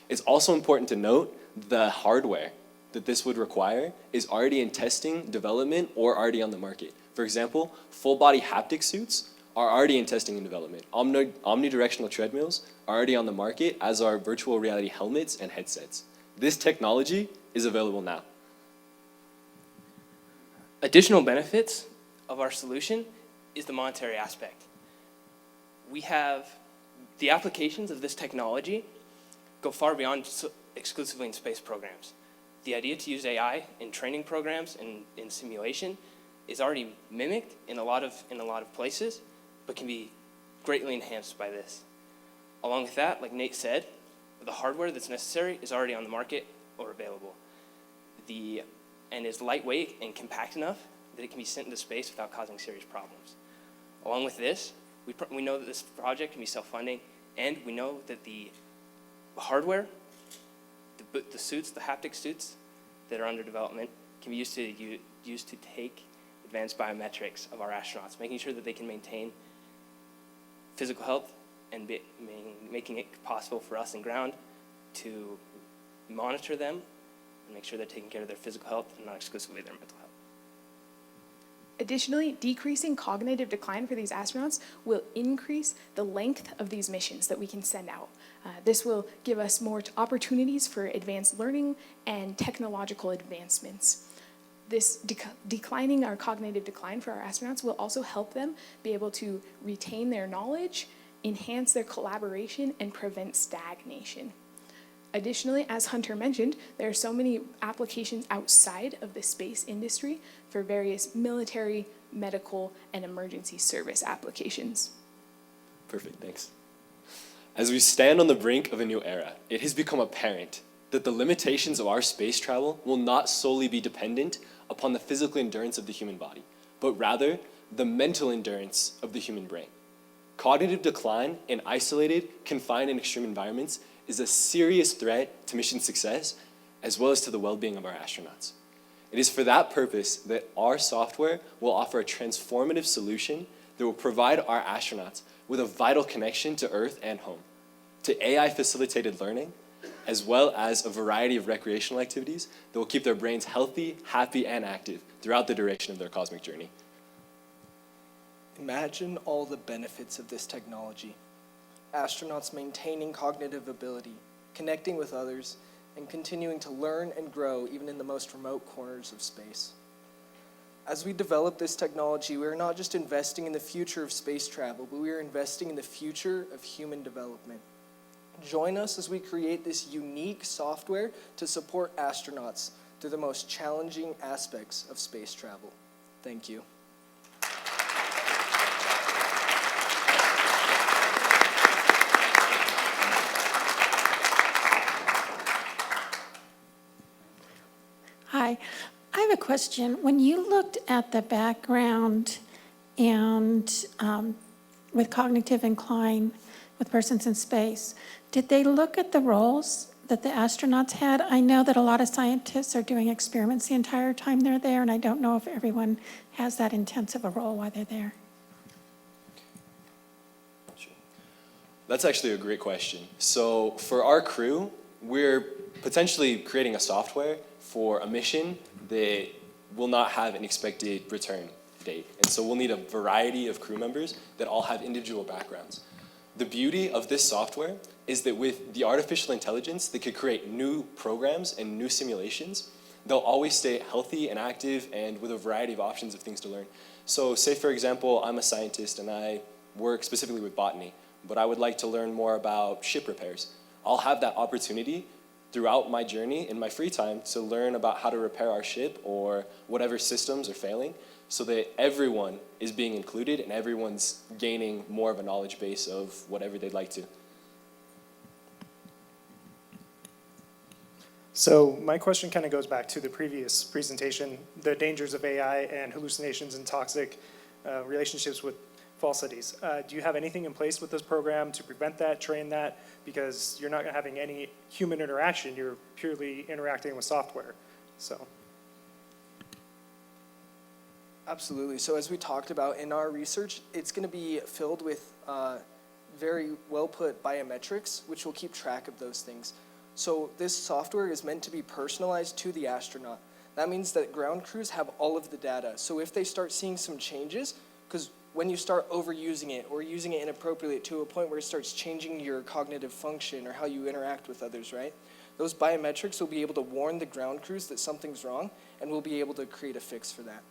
It's also important to note the hardware that this would require is already in testing, development, or already on the market. For example, full body haptic suits are already in testing and development. Omnidirectional treadmills are already on the market, as are virtual reality helmets and headsets. This technology is available now. Additional benefits of our solution is the monetary aspect. We have the applications of this technology go far beyond exclusively in space programs. The idea to use AI in training programs and in simulation is already mimicked in a lot of places, but can be greatly enhanced by this. Along with that, like Nate said, the hardware that's necessary is already on the market or available. And is lightweight and compact enough that it can be sent into space without causing serious problems. Along with this, we know that this project can be self-funding, and we know that the hardware, the suits, the haptic suits that are under development can be used to take advanced biometrics of our astronauts, making sure that they can maintain physical health and making it possible for us in ground to monitor them and make sure they're taking care of their physical health and not exclusively their mental health. Additionally, decreasing cognitive decline for these astronauts will increase the length of these missions that we can send out. This will give us more opportunities for advanced learning and technological advancements. This declining our cognitive decline for our astronauts will also help them be able to retain their knowledge, enhance their collaboration, and prevent stagnation. Additionally, as Hunter mentioned, there are so many applications outside of the space industry for various military, medical, and emergency service applications. Perfect, thanks. As we stand on the brink of a new era, it has become apparent that the limitations of our space travel will not solely be dependent upon the physical endurance of the human body, but rather the mental endurance of the human brain. Cognitive decline in isolated, confined, and extreme environments is a serious threat to mission success, as well as to the well-being of our astronauts. It is for that purpose that our software will offer a transformative solution that will provide our astronauts with a vital connection to Earth and home, to AI-facilitated learning, as well as a variety of recreational activities that will keep their brains healthy, happy, and active throughout the duration of their cosmic journey. Imagine all the benefits of this technology. Astronauts maintaining cognitive ability, connecting with others, and continuing to learn and grow even in the most remote corners of space. As we develop this technology, we are not just investing in the future of space travel, but we are investing in the future of human development. Join us as we create this unique software to support astronauts through the most challenging aspects of space travel. Thank you. Hi, I have a question. When you looked at the background and with cognitive incline with persons in space, did they look at the roles that the astronauts had? I know that a lot of scientists are doing experiments the entire time they're there, and I don't know if everyone has that intensive a role while they're there. That's actually a great question. So for our crew, we're potentially creating a software for a mission that will not have an expected return date. And so we'll need a variety of crew members that all have individual backgrounds. The beauty of this software is that with the artificial intelligence that could create new programs and new simulations, they'll always stay healthy and active and with a variety of options of things to learn. So say, for example, I'm a scientist and I work specifically with botany, but I would like to learn more about ship repairs. I'll have that opportunity throughout my journey in my free time to learn about how to repair our ship or whatever systems are failing, so that everyone is being included and everyone's gaining more of a knowledge base of whatever they'd like to. So my question kind of goes back to the previous presentation, the dangers of AI and hallucinations and toxic relationships with falsities. Do you have anything in place with this program to prevent that, train that? Because you're not having any human interaction, you're purely interacting with software. So. Absolutely. So as we talked about in our research, it's going to be filled with very well put biometrics, which will keep track of those things. So this software is meant to be personalized to the astronaut. That means that ground crews have all of the data. So if they start seeing some changes, because when you start overusing it or using it inappropriately to a point where it starts changing your cognitive function or how you interact with others, right? Those biometrics will be able to warn the ground crews that something's wrong, and we'll be able to create a fix for that.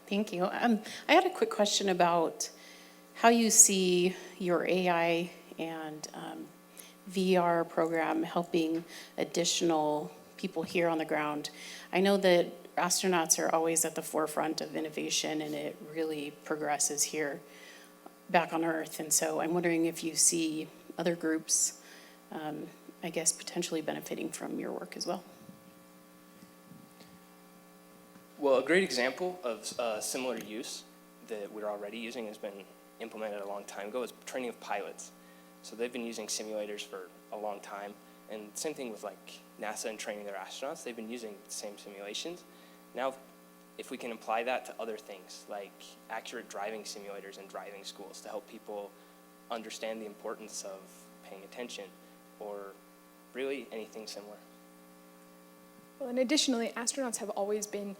Thank you. I had a quick question about how you see your AI and VR program helping additional people here on the ground. I know that astronauts are always at the forefront of innovation, and it really progresses here back on Earth. And so I'm wondering if you see other groups, I guess, potentially benefiting from your work as well. Well, a great example of similar use that we're already using has been implemented a long time ago is training of pilots. So they've been using simulators for a long time, and same thing with like NASA and training their astronauts. They've been using the same simulations. Now, if we can apply that to other things like accurate driving simulators in driving schools to help people understand the importance of paying attention, or really anything similar. Well, and additionally, astronauts have always been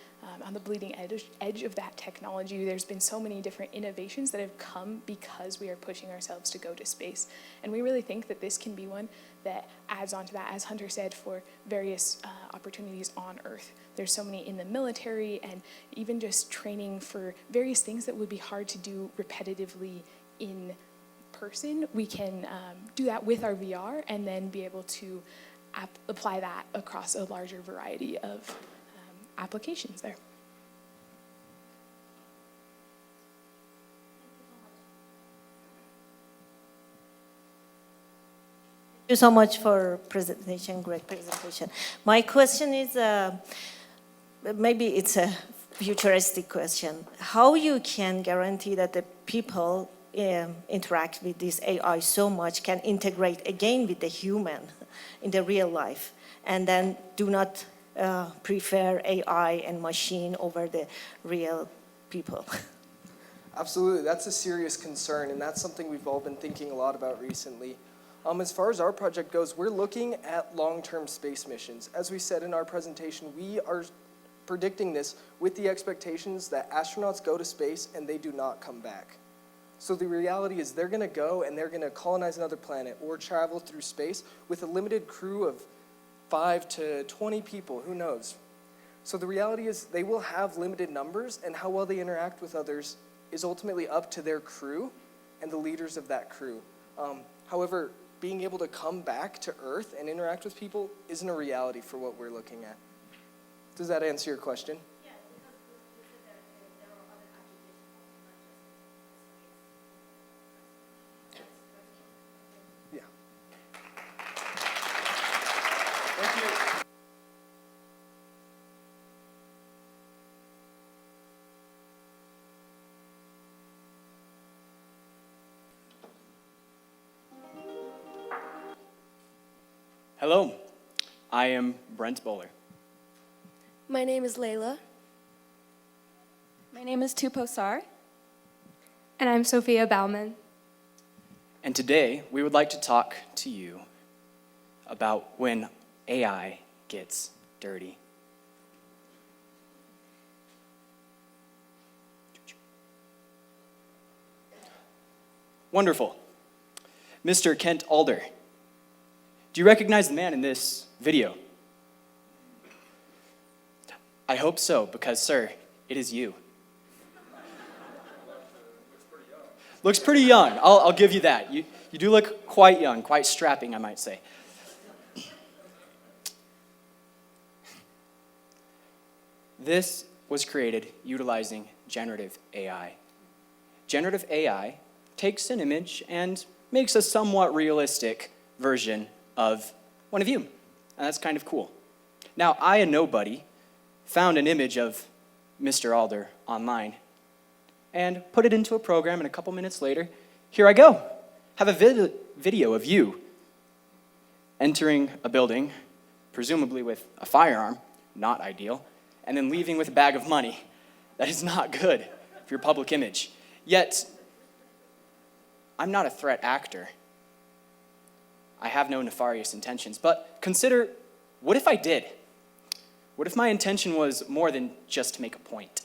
on the bleeding edge of that technology. There's been so many different innovations that have come because we are pushing ourselves to go to space. And we really think that this can be one that adds on to that, as Hunter said, for various opportunities on Earth. There's so many in the military and even just training for various things that would be hard to do repetitively in person. We can do that with our VR and then be able to apply that across a larger variety of applications there. Thank you so much for presentation, great presentation. My question is, maybe it's a futuristic question. How you can guarantee that the people interact with this AI so much can integrate again with the human in the real life, and then do not prefer AI and machine over the real people? Absolutely, that's a serious concern, and that's something we've all been thinking a lot about recently. As far as our project goes, we're looking at long-term space missions. As we said in our presentation, we are predicting this with the expectations that astronauts go to space and they do not come back. So the reality is they're going to go and they're going to colonize another planet or travel through space with a limited crew of 5 to 20 people, who knows. So the reality is they will have limited numbers, and how well they interact with others is ultimately up to their crew and the leaders of that crew. However, being able to come back to Earth and interact with people isn't a reality for what we're looking at. Does that answer your question? Hello, I am Brent Bowler. My name is Layla. My name is Tupo Sar. And I'm Sophia Bauman. And today we would like to talk to you about when AI gets dirty. Wonderful. Mr. Kent Alder. Do you recognize the man in this video? I hope so, because, sir, it is you. Looks pretty young. I'll give you that. You do look quite young, quite strapping, I might say. This was created utilizing generative AI. Generative AI takes an image and makes a somewhat realistic version of one of you, and that's kind of cool. Now, I, a nobody, found an image of Mr. Alder online and put it into a program, and a couple minutes later, here I go. Have a video of you entering a building presumably with a firearm, not ideal, and then leaving with a bag of money. That is not good for your public image. Yet, I'm not a threat actor. I have no nefarious intentions, but consider, what if I did? What if my intention was more than just to make a point?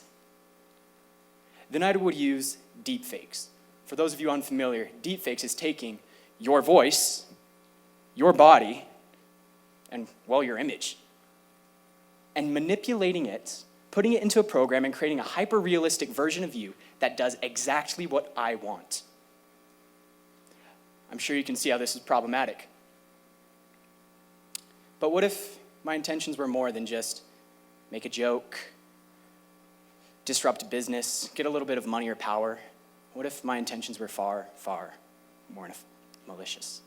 Then I would use deepfakes. For those of you unfamiliar, deepfakes is taking your voice, your body, and, well, your image, and manipulating it, putting it into a program and creating a hyper-realistic version of you that does exactly what I want. I'm sure you can see how this is problematic. But what if my intentions were more than just make a joke, disrupt business, get a little bit of money or power? What if my intentions were far, far more malicious?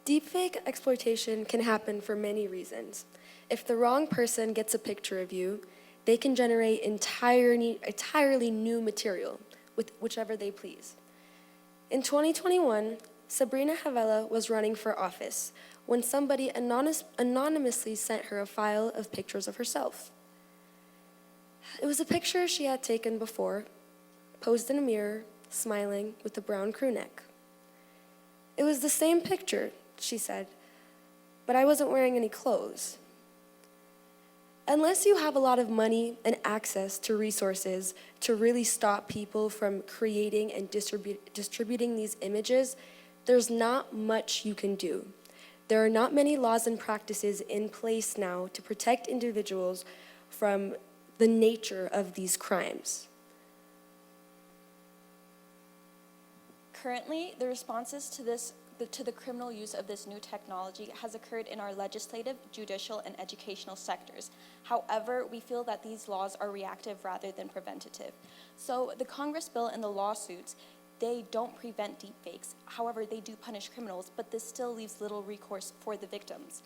Deepfake exploitation can happen for many reasons. If the wrong person gets a picture of you, they can generate entirely new material with whichever they please. In 2021, Sabrina Havela was running for office when somebody anonymously sent her a file of pictures of herself. It was a picture she had taken before, posed in a mirror, smiling with a brown crew neck. It was the same picture, she said, but I wasn't wearing any clothes. Unless you have a lot of money and access to resources to really stop people from creating and distributing these images, there's not much you can do. There are not many laws and practices in place now to protect individuals from the nature of these crimes. Currently, the responses to the criminal use of this new technology has occurred in our legislative, judicial, and educational sectors. However, we feel that these laws are reactive rather than preventative. So the Congress bill and the lawsuits, they don't prevent deepfakes. However, they do punish criminals, but this still leaves little recourse for the victims.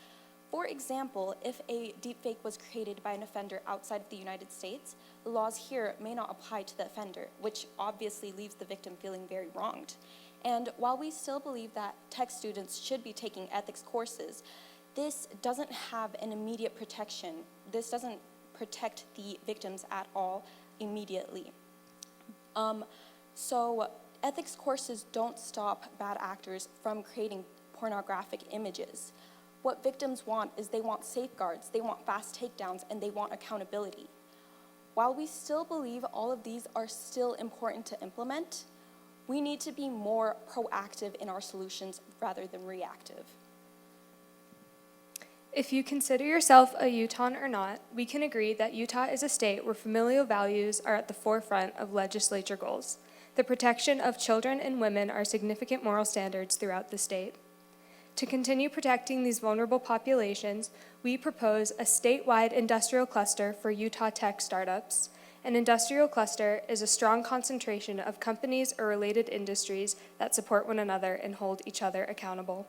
For example, if a deepfake was created by an offender outside of the United States, the laws here may not apply to the offender, which obviously leaves the victim feeling very wronged. And while we still believe that tech students should be taking ethics courses, this doesn't have an immediate protection. This doesn't protect the victims at all immediately. So ethics courses don't stop bad actors from creating pornographic images. What victims want is they want safeguards, they want fast takedowns, and they want accountability. While we still believe all of these are still important to implement, we need to be more proactive in our solutions rather than reactive. If you consider yourself a Utahn or not, we can agree that Utah is a state where familial values are at the forefront of legislature goals. The protection of children and women are significant moral standards throughout the state. To continue protecting these vulnerable populations, we propose a statewide industrial cluster for Utah tech startups. An industrial cluster is a strong concentration of companies or related industries that support one another and hold each other accountable.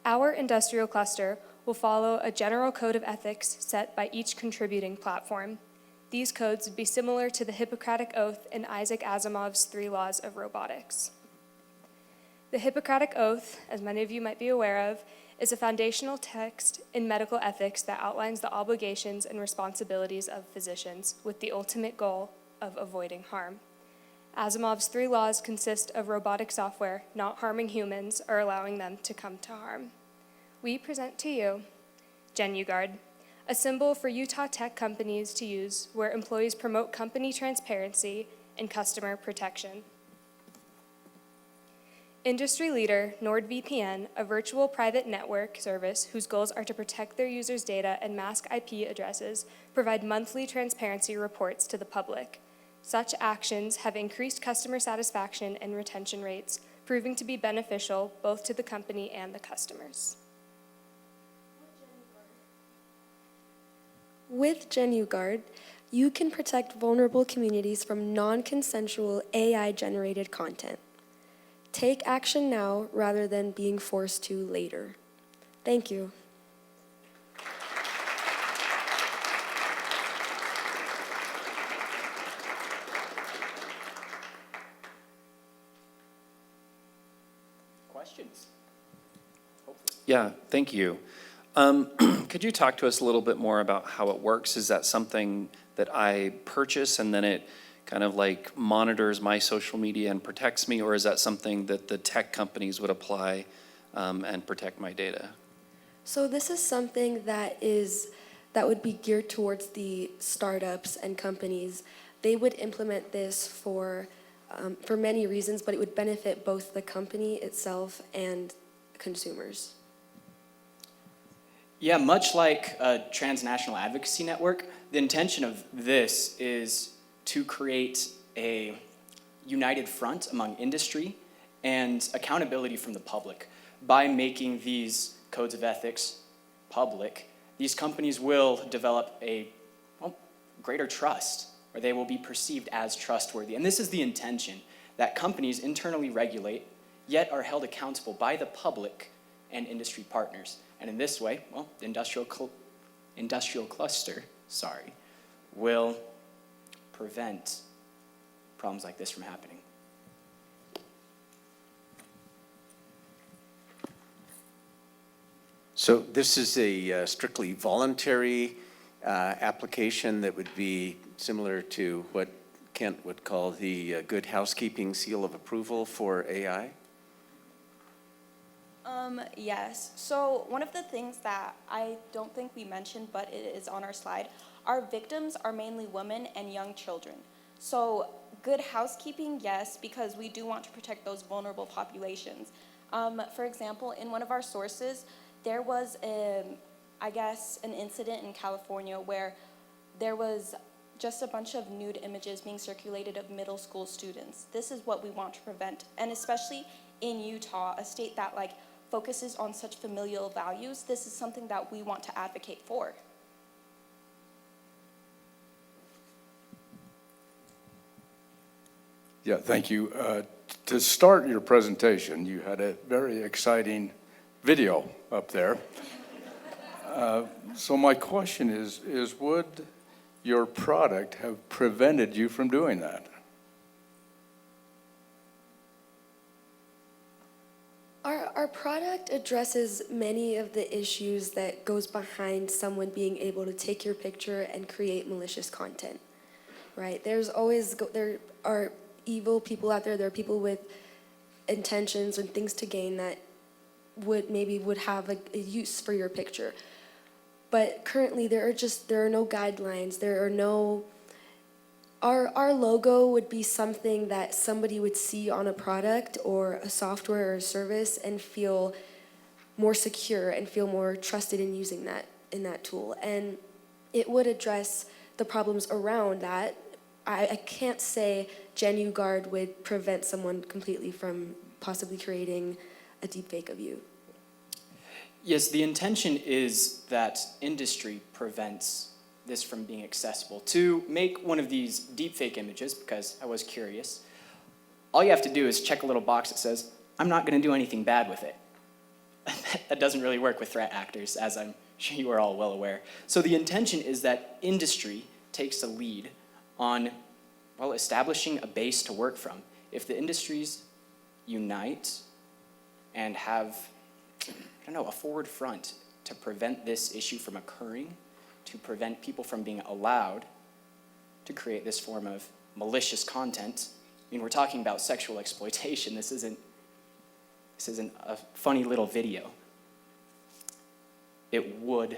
Our industrial cluster will follow a general code of ethics set by each contributing platform. These codes would be similar to the Hippocratic Oath in Isaac Asimov's 3 Laws of Robotics. The Hippocratic Oath, as many of you might be aware of, is a foundational text in medical ethics that outlines the obligations and responsibilities of physicians with the ultimate goal of avoiding harm. Asimov's 3 laws consist of robotic software not harming humans or allowing them to come to harm. We present to you GenuGuard, a symbol for Utah tech companies to use where employees promote company transparency and customer protection. Industry leader NordVPN, a virtual private network service whose goals are to protect their users' data and mask IP addresses, provide monthly transparency reports to the public. Such actions have increased customer satisfaction and retention rates, proving to be beneficial both to the company and the customers. With GenuGuard, you can protect vulnerable communities from non-consensual AI-generated content. Take action now rather than being forced to later. Thank you. Questions? Yeah, thank you. Could you talk to us a little bit more about how it works? Is that something that I purchase and then it kind of like monitors my social media and protects me, or is that something that the tech companies would apply and protect my data? So this is something that would be geared towards the startups and companies. They would implement this for many reasons, but it would benefit both the company itself and consumers. Yeah, much like a transnational advocacy network, the intention of this is to create a united front among industry and accountability from the public. By making these codes of ethics public, these companies will develop a greater trust, or they will be perceived as trustworthy. And this is the intention, that companies internally regulate, yet are held accountable by the public and industry partners. And in this way, well, the industrial cluster, will prevent problems like this from happening. So this is a strictly voluntary application that would be similar to what Kent would call the good housekeeping seal of approval for AI? Yes. So one of the things that I don't think we mentioned, but it is on our slide, our victims are mainly women and young children. So good housekeeping, yes, because we do want to protect those vulnerable populations. For example, in one of our sources, there was, an incident in California where there was just a bunch of nude images being circulated of middle school students. This is what we want to prevent, and especially in Utah, a state that focuses on such familial values, this is something that we want to advocate for. Yeah, thank you. To start your presentation, you had a very exciting video up there. So my question is would your product have prevented you from doing that? Our product addresses many of the issues that goes behind someone being able to take your picture and create malicious content, right? There are evil people out there. There are people with intentions and things to gain that would have a use for your picture. But currently there are no guidelines. There are no. Our logo would be something that somebody would see on a product or a software or a service and feel more secure and feel more trusted in using that in that tool. And it would address the problems around that. I can't say GenuGuard would prevent someone completely from possibly creating a deepfake of you. Yes, the intention is that industry prevents this from being accessible. To make one of these deepfake images, because I was curious, all you have to do is check a little box that says, I'm not going to do anything bad with it. That doesn't really work with threat actors, as I'm sure you are all well aware. So the intention is that industry takes the lead on, well, establishing a base to work from. If the industries unite and have, a forward front to prevent this issue from occurring, to prevent people from being allowed to create this form of malicious content. I mean, we're talking about sexual exploitation. This isn't a funny little video. It would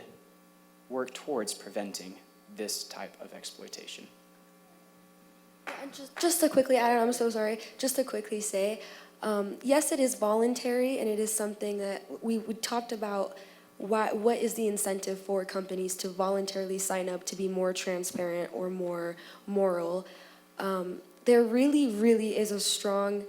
work towards preventing this type of exploitation. And just to quickly add on, I'm so sorry, just to quickly say, yes, it is voluntary, and it is something that we talked about. What is the incentive for companies to voluntarily sign up to be more transparent or more moral? There really, really is a strong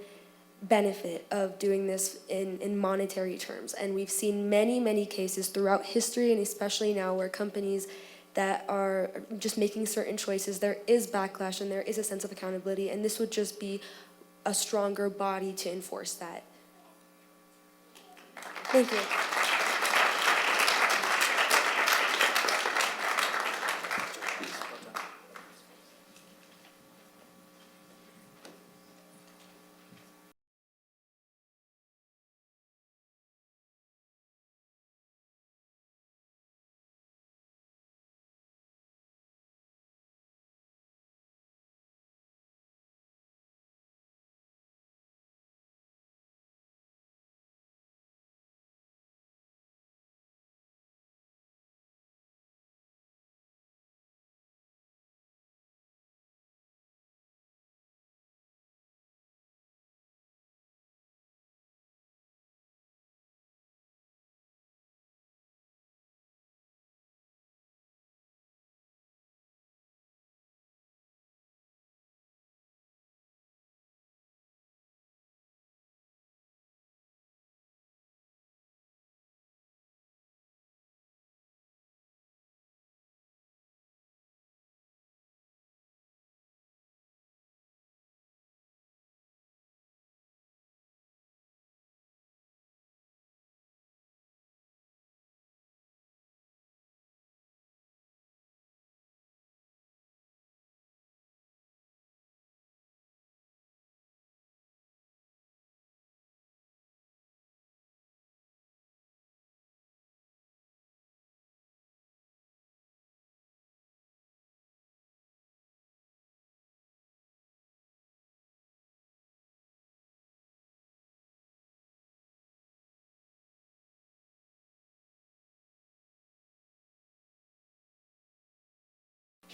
benefit of doing this in monetary terms. And we've seen many, many cases throughout history, and especially now, where companies that are just making certain choices, there is backlash and there is a sense of accountability, and this would just be a stronger body to enforce that. Thank you.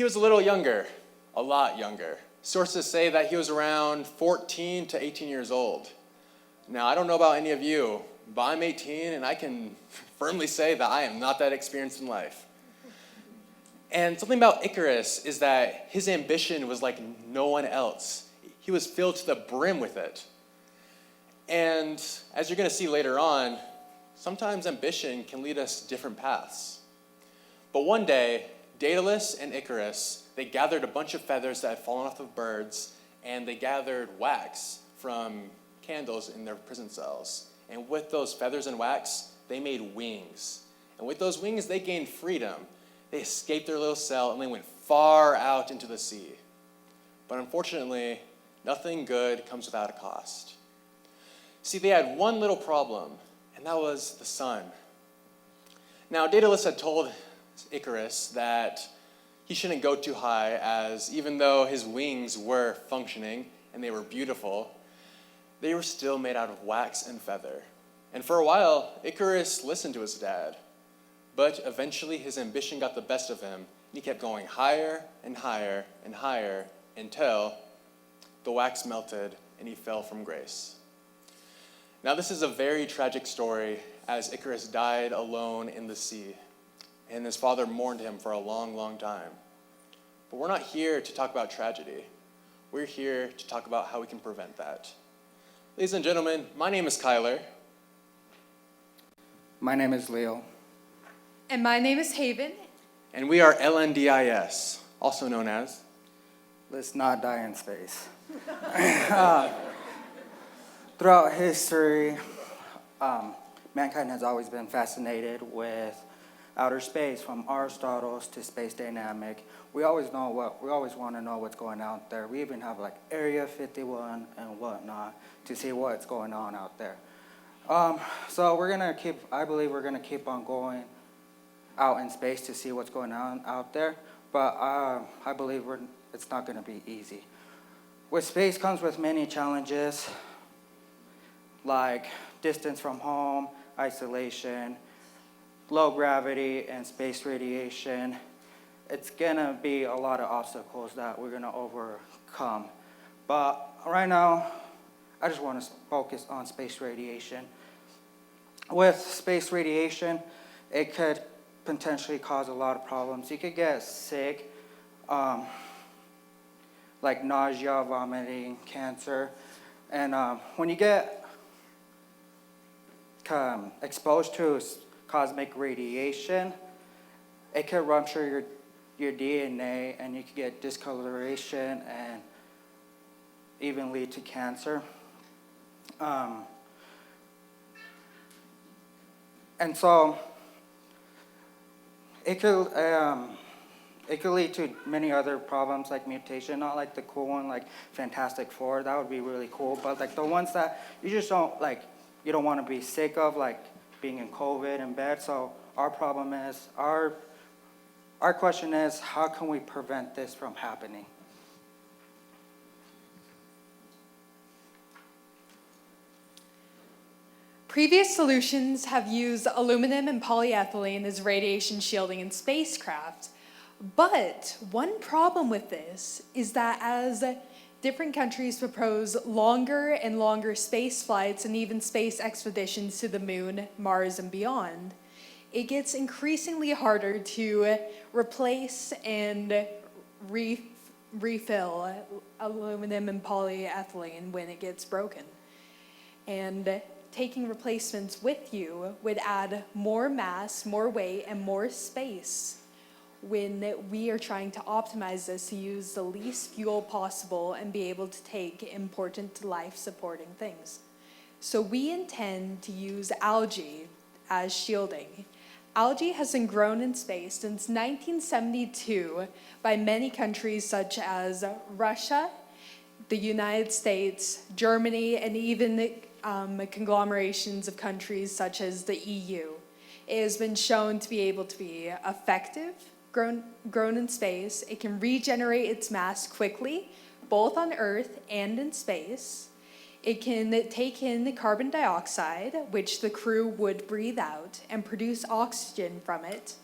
he was a little younger, a lot younger. Sources say that he was around 14 to 18 years old. Now, I don't know about any of you, but I'm 18 and I can firmly say that I am not that experienced in life. And something about Icarus is that his ambition was like no one else. He was filled to the brim with it. And as you're going to see later on, sometimes ambition can lead us different paths. But one day, Daedalus and Icarus, they gathered a bunch of feathers that had fallen off of birds, and they gathered wax from candles in their prison cells. And with those feathers and wax, they made wings. And with those wings, they gained freedom. They escaped their little cell, and they went far out into the sea. But unfortunately, nothing good comes without a cost. See, they had one little problem, and that was the sun. Now, Daedalus had told Icarus that he shouldn't go too high, as even though his wings were functioning and they were beautiful, they were still made out of wax and feather. And for a while, Icarus listened to his dad. But eventually his ambition got the best of him, and he kept going higher and higher and higher until the wax melted and he fell from grace. Now, this is a very tragic story, as Icarus died alone in the sea, and his father mourned him for a long, long time. But we're not here to talk about tragedy. We're here to talk about how we can prevent that. Ladies and gentlemen, my name is Kyler. My name is Leo. And my name is Haven. And we are LNDIS, also known as... Let's not die in space. Throughout history, mankind has always been fascinated with outer space, from Aristotle to space dynamic. We always want to know what's going out there. We even have like Area 51 and whatnot to see what's going on out there. So I believe we're gonna keep on going out in space to see what's going on out there, but I believe it's not gonna be easy. With space comes with many challenges, like distance from home, isolation, low gravity, and space radiation. It's gonna be a lot of obstacles that we're gonna overcome. But right now, I just wanna focus on space radiation. With space radiation, it could potentially cause a lot of problems. You could get sick, like nausea, vomiting, cancer. And when you get exposed to cosmic radiation, it could rupture your DNA, and you could get discoloration and even lead to cancer. And so it could lead to many other problems like mutation, not like the cool one like Fantastic Four. That would be really cool, but like the ones that you just don't like, you don't want to be sick of, like being in COVID in bed. So our problem is, our question is, how can we prevent this from happening? Previous solutions have used aluminum and polyethylene as radiation shielding in spacecraft. But one problem with this is that as different countries propose longer and longer space flights and even space expeditions to the moon, Mars, and beyond, it gets increasingly harder to replace and refill aluminum and polyethylene when it gets broken. And taking replacements with you would add more mass, more weight, and more space when we are trying to optimize this to use the least fuel possible and be able to take important life-supporting things. So we intend to use algae as shielding. Algae has been grown in space since 1972 by many countries such as Russia, the United States, Germany, and even conglomerations of countries such as the EU. It has been shown to be able to be effective, grown in space. It can regenerate its mass quickly, both on Earth and in space. It can take in the carbon dioxide, which the crew would breathe out, and produce oxygen from it.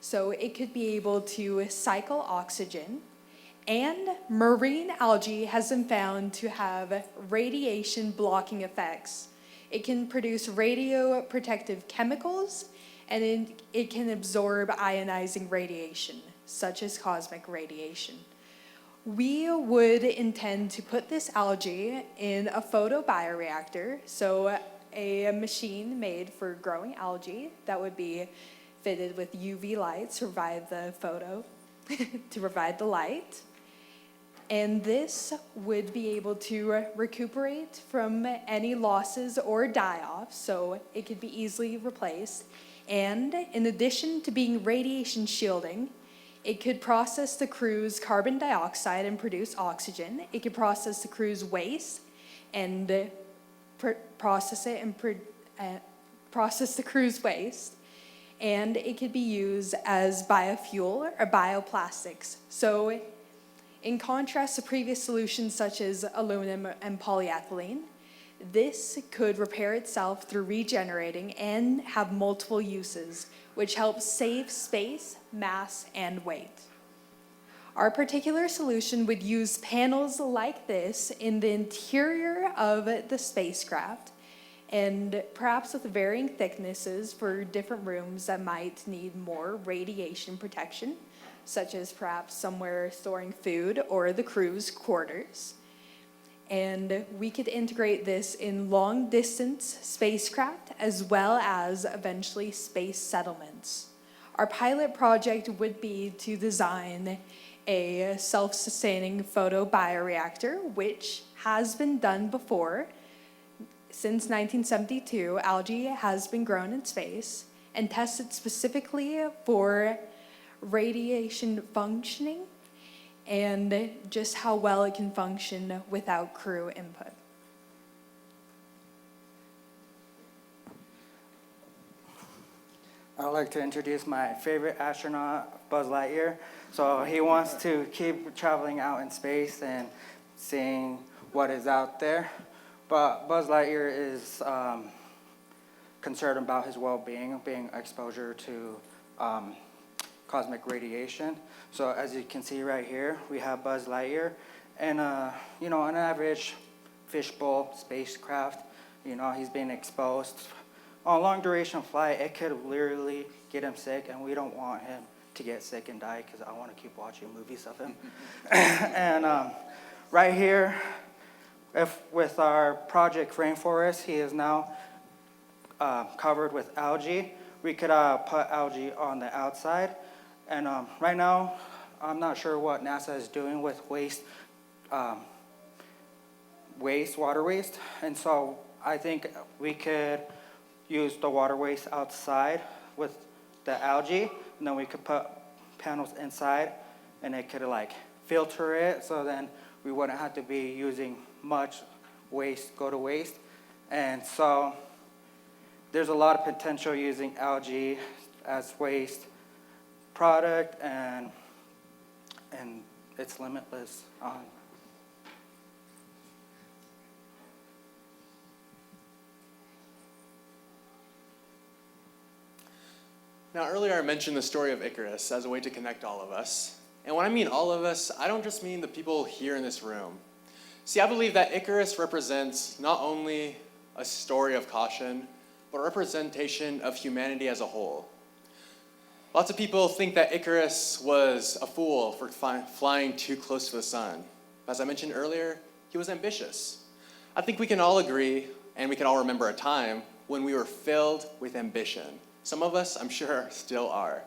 So it could be able to cycle oxygen, and marine algae has been found to have radiation blocking effects. It can produce radioprotective chemicals, and it can absorb ionizing radiation, such as cosmic radiation. We would intend to put this algae in a photobioreactor, so a machine made for growing algae that would be fitted with UV lights to provide the photo, to provide the light. And this would be able to recuperate from any losses or die-offs, so it could be easily replaced. And in addition to being radiation shielding, it could process the crew's carbon dioxide and produce oxygen. It could process the crew's waste and process the crew's waste. And it could be used as biofuel or bioplastics. So in contrast to previous solutions such as aluminum and polyethylene, this could repair itself through regenerating and have multiple uses, which helps save space, mass, and weight. Our particular solution would use panels like this in the interior of the spacecraft, and perhaps with varying thicknesses for different rooms that might need more radiation protection, such as perhaps somewhere storing food or the crew's quarters. And we could integrate this in long-distance spacecraft as well as eventually space settlements. Our pilot project would be to design a self-sustaining photobioreactor, which has been done before. Since 1972, algae has been grown in space and tested specifically for radiation functioning and just how well it can function without crew input. I'd like to introduce my favorite astronaut, Buzz Lightyear. So he wants to keep traveling out in space and seeing what is out there. But Buzz Lightyear is concerned about his well-being, being exposure to cosmic radiation. So as you can see right here, we have Buzz Lightyear and an average fishbowl spacecraft. He's being exposed. On a long duration flight, it could literally get him sick, and we don't want him to get sick and die because I want to keep watching movies of him. And right here, with our project Rainforest, he is now covered with algae. We could put algae on the outside. And right now, I'm not sure what NASA is doing with water waste. And so I think we could use the water waste outside with the algae, and then we could put panels inside, and it could filter it, so then we wouldn't have to be using much waste go to waste. And so there's a lot of potential using algae as waste product, and it's limitless on. Now, earlier I mentioned the story of Icarus as a way to connect all of us. And when I mean all of us, I don't just mean the people here in this room. See, I believe that Icarus represents not only a story of caution, but a representation of humanity as a whole. Lots of people think that Icarus was a fool for flying too close to the sun. As I mentioned earlier, he was ambitious. I think we can all agree, and we can all remember a time when we were filled with ambition. Some of us, I'm sure, still are.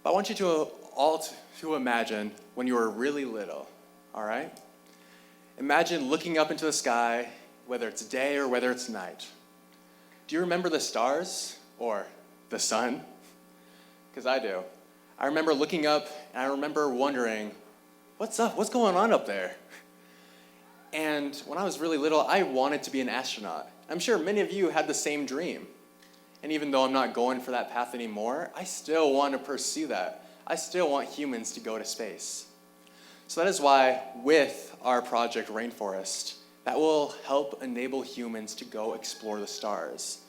But I want you to imagine when you were really little, all right? Imagine looking up into the sky, whether it's day or whether it's night. Do you remember the stars or the sun? Because I do. I remember looking up and I remember wondering, what's up? What's going on up there? And when I was really little, I wanted to be an astronaut. I'm sure many of you had the same dream. And even though I'm not going for that path anymore, I still want to pursue that. I still want humans to go to space. So that is why, with our project Rainforest, that will help enable humans to go explore the stars.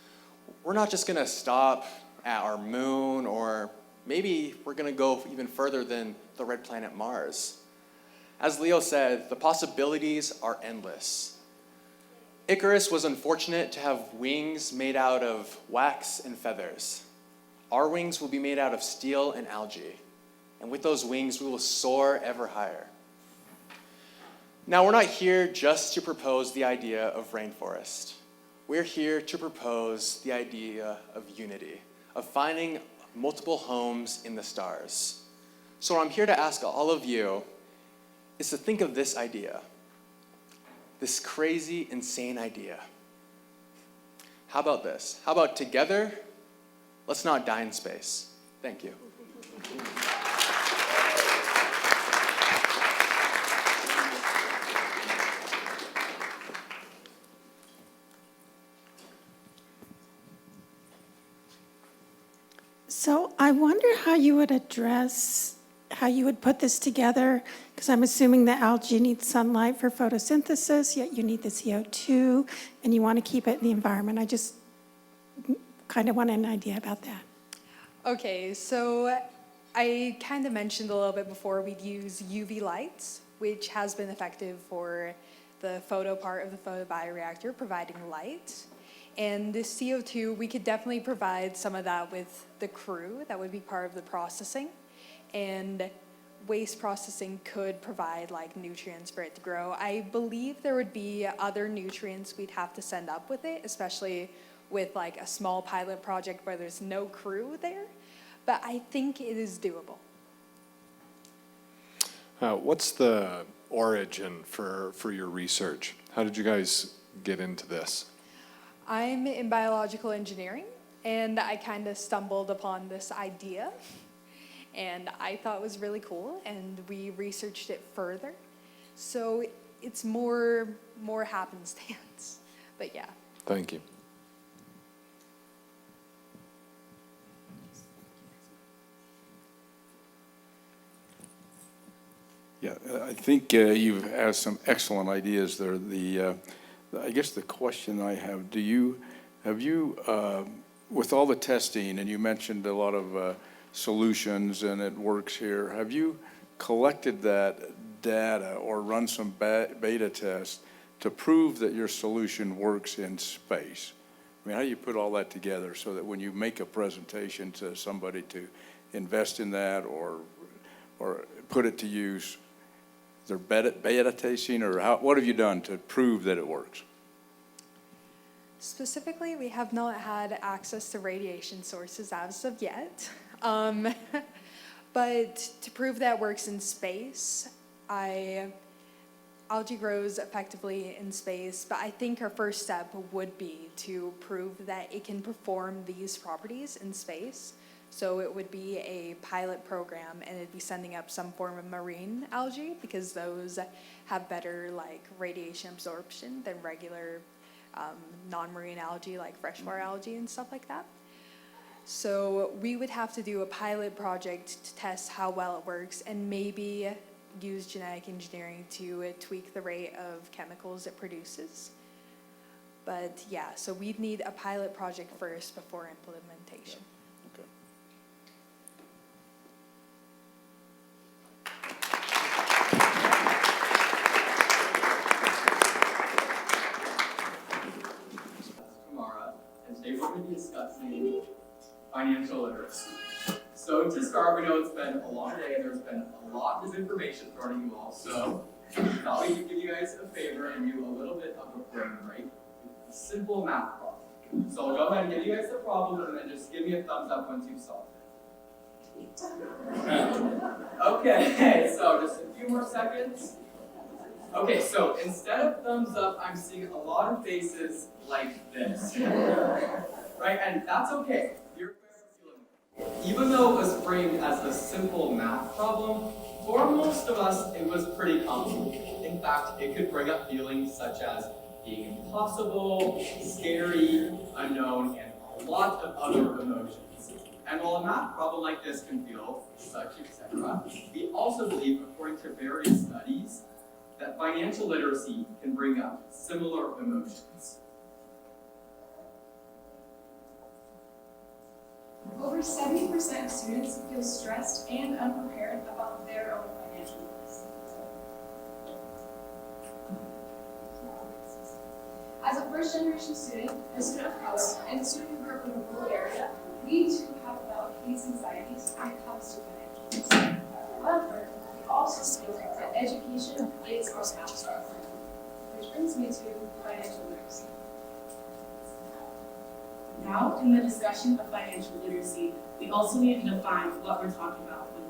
We're not just going to stop at our moon or Maybe we're going to go even further than the red planet Mars. As Leo said, the possibilities are endless. Icarus was unfortunate to have wings made out of wax and feathers. Our wings will be made out of steel and algae. And with those wings, we will soar ever higher. Now, we're not here just to propose the idea of rainforest. We're here to propose the idea of unity, of finding multiple homes in the stars. So what I'm here to ask all of you is to think of this idea, this crazy, insane idea. How about this? How about together, let's not die in space. Thank you. So I wonder how you would address, how you would put this together, because I'm assuming the algae needs sunlight for photosynthesis, yet you need the CO2, and you want to keep it in the environment. I just kind of want an idea about that. Okay, so I kind of mentioned a little bit before we'd use UV lights, which has been effective for the photo part of the photobioreactor, providing light. And the CO2, we could definitely provide some of that with the crew. That would be part of the processing. And waste processing could provide like nutrients for it to grow. I believe there would be other nutrients we'd have to send up with it, especially with like a small pilot project where there's no crew there. But I think it is doable. What's the origin for your research? How did you guys get into this? I'm in biological engineering, and I kind of stumbled upon this idea, and I thought it was really cool, and we researched it further. So it's more happenstance, but yeah. Thank you. Yeah, I think you've had some excellent ideas there. I guess the question I have, have you, with all the testing, and you mentioned a lot of solutions and it works here, have you collected that data or run some beta tests to prove that your solution works in space? I mean, how do you put all that together so that when you make a presentation to somebody to invest in that or put it to use, they're beta testing, or what have you done to prove that it works? Specifically, we have not had access to radiation sources as of yet. But to prove that works in space, algae grows effectively in space, but I think our first step would be to prove that it can perform these properties in space. So it would be a pilot program, and it'd be sending up some form of marine algae because those have better like radiation absorption than regular non-marine algae like freshwater algae and stuff like that. So we would have to do a pilot project to test how well it works and maybe use genetic engineering to tweak the rate of chemicals it produces. But yeah, so we'd need a pilot project first before implementation. Today we're going to be discussing financial literacy. So to start, we know it's been a long day and there's been a lot of information thrown at you all. So I thought we could give you guys a favor and do a little bit of a brain break. A simple math problem. So I'll go ahead and give you guys the problem and then just give me a thumbs up once you've solved it. Okay, so just a few more seconds. Okay, so instead of thumbs up, I'm seeing a lot of faces like this. Right, and that's okay. Even though it was framed as a simple math problem, for most of us it was pretty complicated. In fact, it could bring up feelings such as being impossible, scary, unknown, and a lot of other emotions. And while a math problem like this can feel such, etc., we also believe, according to various studies, that financial literacy can bring up similar emotions. Over 70% of students feel stressed and unprepared about their own financial needs. As a first-generation student, a student of color, and a student who grew up in a rural area, we too have felt these anxieties when it comes to financial needs. However, we also feel that education is our master, which brings me to financial literacy. Now, in the discussion of financial literacy, we also need to define what we're talking about when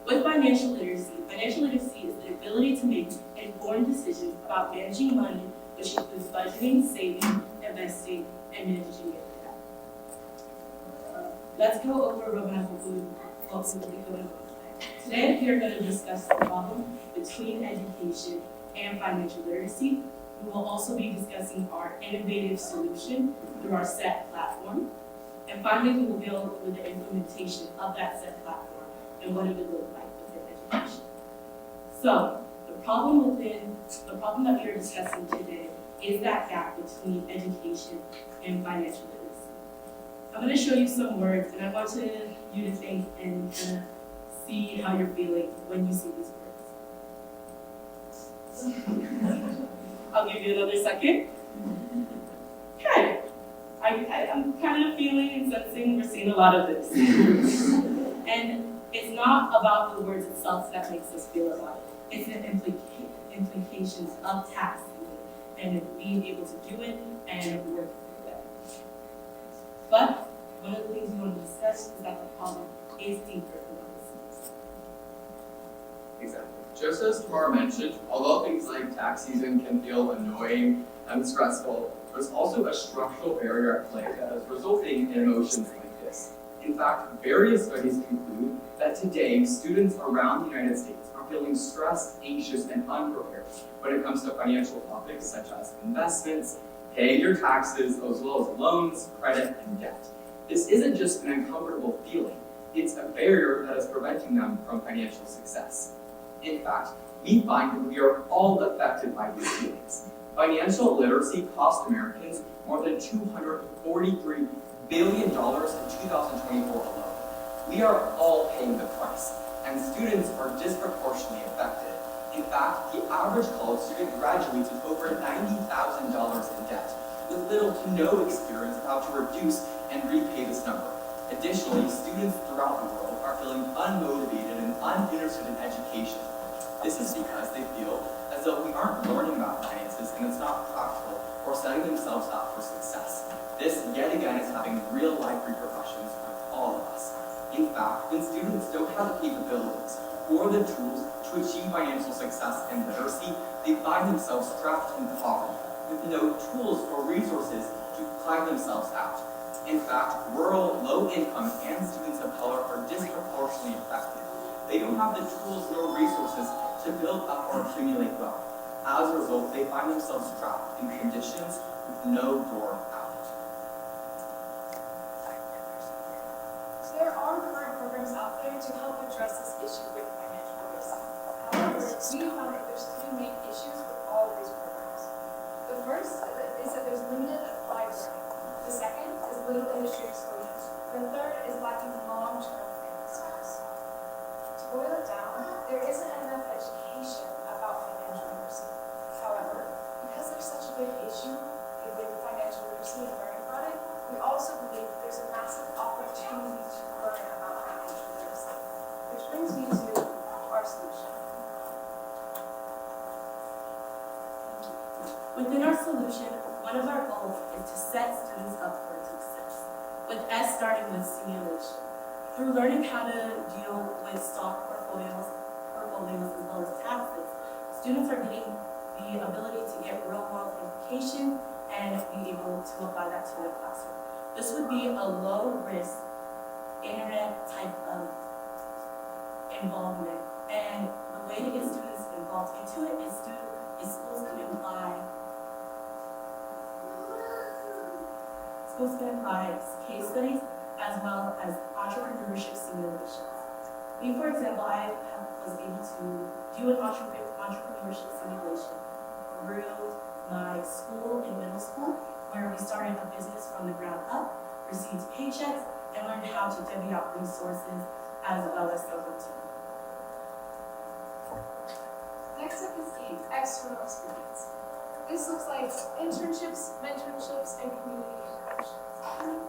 with financial literacy is the ability to make informed decisions about managing money, which includes budgeting, saving, investing, and managing it. Let's go over roadmap of what we will be going over today. Today, we are going to discuss the problem between education and financial literacy. We will also be discussing our innovative solution through our SET platform. And finally, we will deal with the implementation of that SET platform and what it would look like within education. So, the problem that we are discussing today is that gap between education and financial literacy. I'm going to show you some words, and I want you to think and kind of see how you're feeling when you see these words. I'll give you another second. Okay. I'm kind of feeling and sensing we're seeing a lot of this. And it's not about the words itself that makes us feel about it. It's the implications of tax and being able to do it and work through it. But one of the things we want to discuss is that the problem is deeper than what it seems. Exactly. Just as Tamara mentioned, although things like tax season can feel annoying and stressful, there's also a structural barrier at play that is resulting in emotions like this. In fact, various studies conclude that today, students around the United States are feeling stressed, anxious, and unprepared when it comes to financial topics such as investments, paying your taxes, as well as loans, credit, and debt. This isn't just an uncomfortable feeling, it's a barrier that is preventing them from financial success. In fact, we find that we are all affected by these feelings. Financial literacy cost Americans more than $243 billion in 2024 alone. We are all paying the price, and students are disproportionately affected. In fact, the average college student graduates with over $90,000 in debt, with little to no experience of how to reduce and repay this number. Additionally, students throughout the world are feeling unmotivated and uninterested in education. This is because they feel as though we aren't learning about finances and it's not practical or setting themselves up for success. This, yet again, is having real-life repercussions on all of us. In fact, when students don't have the capabilities or the tools to achieve financial success and literacy, they find themselves trapped in poverty with no tools or resources to climb themselves out. In fact, rural, low-income, and students of color are disproportionately affected. They don't have the tools nor resources to build up or accumulate wealth. As a result, they find themselves trapped in conditions with no door out. There are current programs out there to help address this issue with financial literacy. However, we found that there's three main issues with all of these programs. The first is that there's limited applied learning. The second is little industry exposure. The third is lacking long-term family skills. To boil it down, there isn't enough education about financial literacy. However, because there's such a big issue with financial literacy and learning about it, we also believe there's a massive opportunity to learn about financial literacy. Which brings me to our solution. Within our solution, one of our goals is to set students up for success, with S starting with simulation. Through learning how to deal with stock portfolios as well as taxes, students are getting the ability to get real-world education and be able to apply that to their classroom. This would be a low-risk internet type of involvement, and the way to get students involved into it is schools can apply case studies as well as entrepreneurship simulations. Me, for example, I was able to do an entrepreneurship simulation through my school in middle school, where we started a business from the ground up, received paychecks, and learn how to divvy up resources as well as the routine. Next up is E, external experience. This looks like internships, mentorships, and community interactions.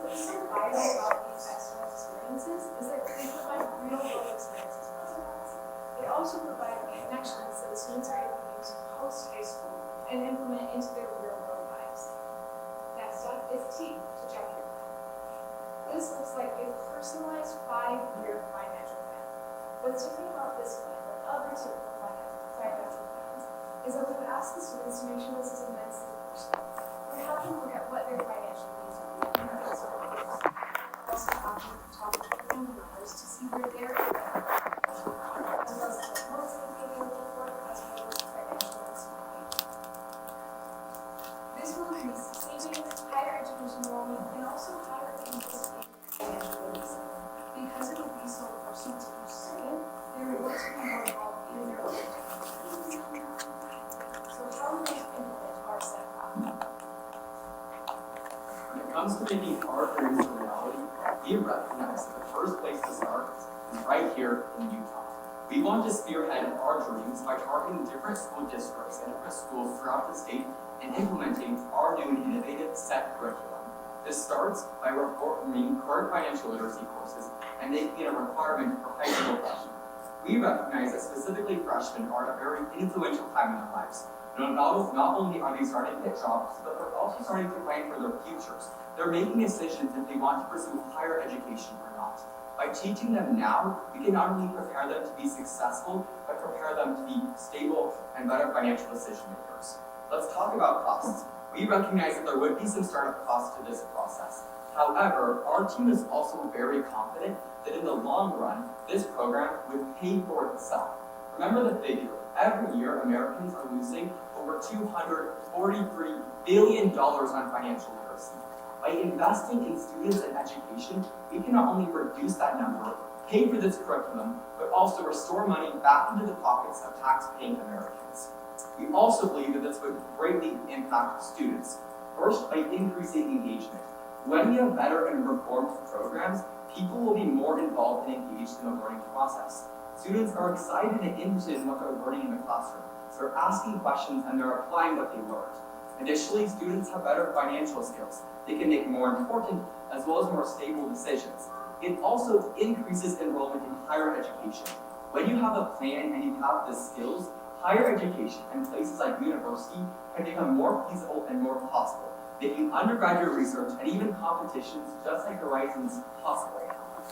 What's so vital about these external experiences is that they provide real-world experiences for students. They also provide connections that the students are able to use post-high school and implement into their real-world lives. Next up is T, trajectory plan. This looks like a personalized 5-year financial plan. What's different about this plan than other typical financial plans is that we would ask the students to make sure this is immensely personal. We have them look at what their financial needs are and those are goals. Also have them talk to family members to see where they're at, as well as what notes they may be looking for, as well as financial responsibility. This will increase savings, higher education enrollment, and also higher anticipated financial literacy. Because it will be so personal to each student, they're able to be more involved in their own education. So how do we implement our set path? When it comes to making our dreams a reality, we recognize that the first place to start is right here in Utah. We want to spearhead our dreams by targeting different school districts and different schools throughout the state and implementing our new and innovative SET curriculum. This starts by reforming current financial literacy courses and making it a requirement for high school freshmen. We recognize that specifically freshmen are at a very influential time in their lives. Not only are they starting to get jobs, but they're also starting to plan for their futures. They're making decisions if they want to pursue higher education or not. By teaching them now, we can not only prepare them to be successful, but prepare them to be stable and better financial decision makers. Let's talk about costs. We recognize that there would be some startup costs to this process. However, our team is also very confident that in the long run, this program would pay for itself. Remember the figure. Every year, Americans are losing over $243 billion on financial literacy. By investing in students and education, we can not only reduce that number, pay for this curriculum, but also restore money back into the pockets of tax-paying Americans. We also believe that this would greatly impact students. First, by increasing engagement. When we have better and reformed programs, people will be more involved and engaged in the learning process. Students are excited and interested in what they're learning in the classroom. So they're asking questions and they're applying what they learned. Additionally, students have better financial skills. They can make more important as well as more stable decisions. It also increases enrollment in higher education. When you have a plan and you have the skills, higher education and places like university can become more feasible and more possible, making undergraduate research and even competitions just like Horizons possible.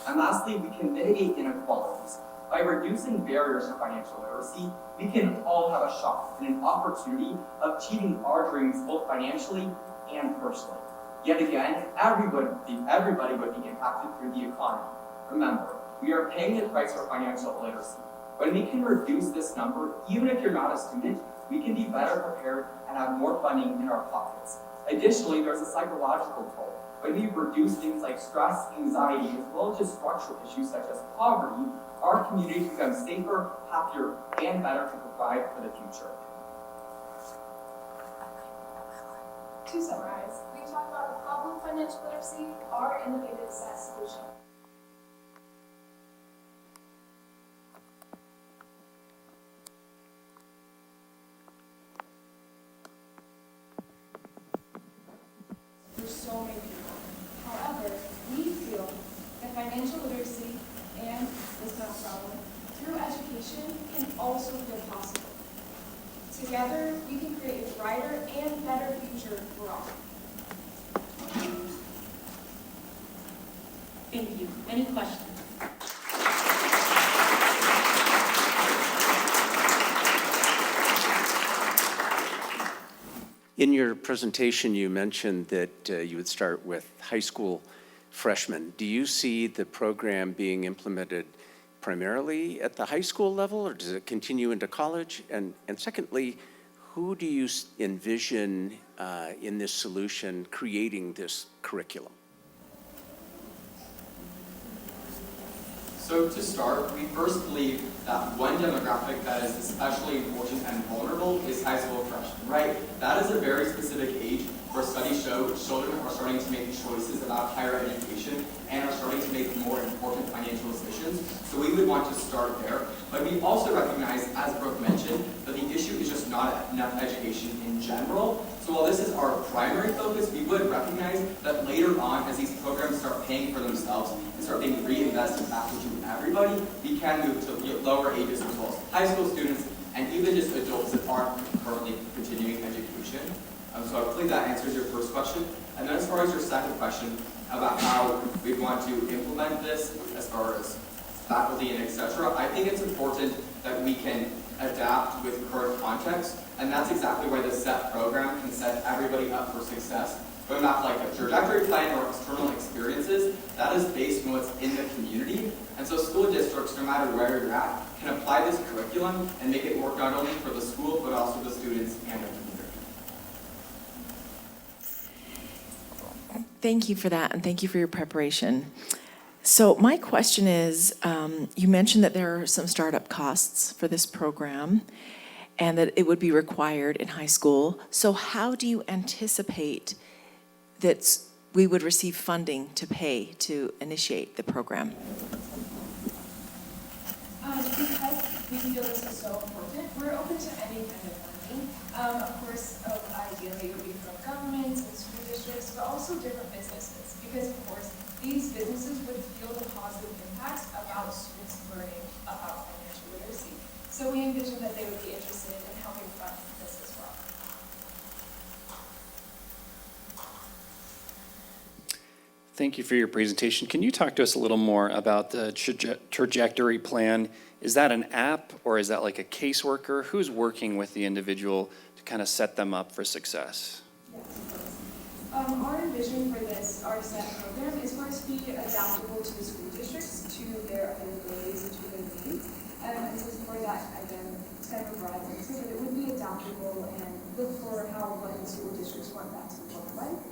And lastly, we can mitigate inequalities. By reducing barriers to financial literacy, we can all have a shot and an opportunity of achieving our dreams both financially and personally. Yet again, everybody would be impacted through the economy. Remember, we are paying the price for financial literacy. When we can reduce this number, even if you're not a student, we can be better prepared and have more funding in our pockets. Additionally, there's a psychological toll. When we reduce things like stress, anxiety, as well as just structural issues such as poverty, our communities become safer, happier, and better to provide for the future. To summarize, we talked about the problem of financial literacy, our innovative SET solution. For so many people. However, we feel that financial literacy and this math problem through education can also feel possible. Together, we can create a brighter and better future for all. Thank you. Any questions? In your presentation, you mentioned that you would start with high school freshmen. Do you see the program being implemented primarily at the high school level, or does it continue into college? And secondly, who do you envision in this solution creating this curriculum? So to start, we first believe that one demographic that is especially important and vulnerable is high school freshmen, right? That is a very specific age where studies show children are starting to make choices about higher education and are starting to make more important financial decisions. So we would want to start there. But we also recognize, as Brooke mentioned, that the issue is just not enough education in general. So while this is our primary focus, we would recognize that later on, as these programs start paying for themselves and start being reinvested back into everybody, we can move to lower ages as well as high school students and even just adults that aren't currently continuing education. So hopefully that answers your first question. And then as far as your second question about how we want to implement this as far as faculty and etc., I think it's important that we can adapt with current context, and that's exactly why the SET program can set everybody up for success. Going back to like a trajectory plan or external experiences, that is based on what's in the community. And so school districts, no matter where you're at, can apply this curriculum and make it work not only for the school, but also the students and the community. Thank you for that, and thank you for your preparation. So my question is, you mentioned that there are some startup costs for this program and that it would be required in high school. So how do you anticipate that we would receive funding to pay to initiate the program? Because we feel this is so important, we're open to any kind of funding. Of course, ideally it would be from governments and school districts, but also different businesses. Because of course, these businesses would feel the positive impacts about students learning about financial literacy. So we envision that they would be interested in helping fund this as well. Thank you for your presentation. Can you talk to us a little more about the trajectory plan? Is that an app or is that like a caseworker? Who's working with the individual to kind of set them up for success? Our vision for this RSET program is for it to be adaptable to the school districts, to their abilities, and to their needs. And so for that, again, it's kind of a broad answer, but it would be adaptable and look for how what the school districts want that to look like.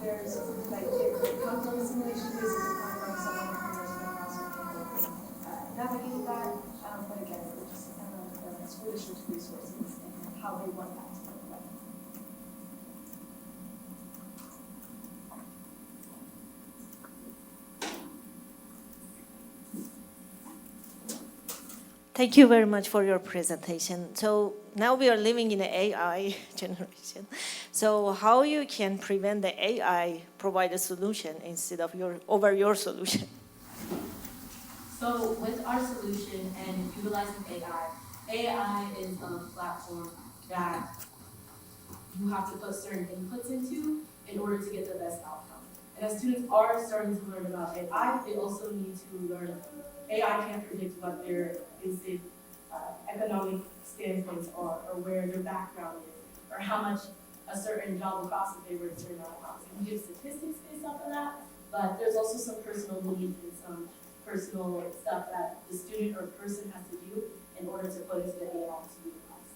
There's like it could come from a simulation basis, it could come from someone who knows their classroom and navigate that. But again, it would just depend on the school district's resources and how they want that to look like. Thank you very much for your presentation. So now we are living in an AI generation. So how you can prevent the AI provide a solution instead of your solution? So with our solution and utilizing AI is a platform that you have to put certain inputs into in order to get the best outcome. And as students are starting to learn about AI, they also need to learn AI can't predict what their basic economic standpoints are, or where their background is, or how much a certain job will cost if they were to turn out a house. We give statistics based off of that, but there's also some personal needs and some personal stuff that the student or person has to do in order to put into the AI to utilize.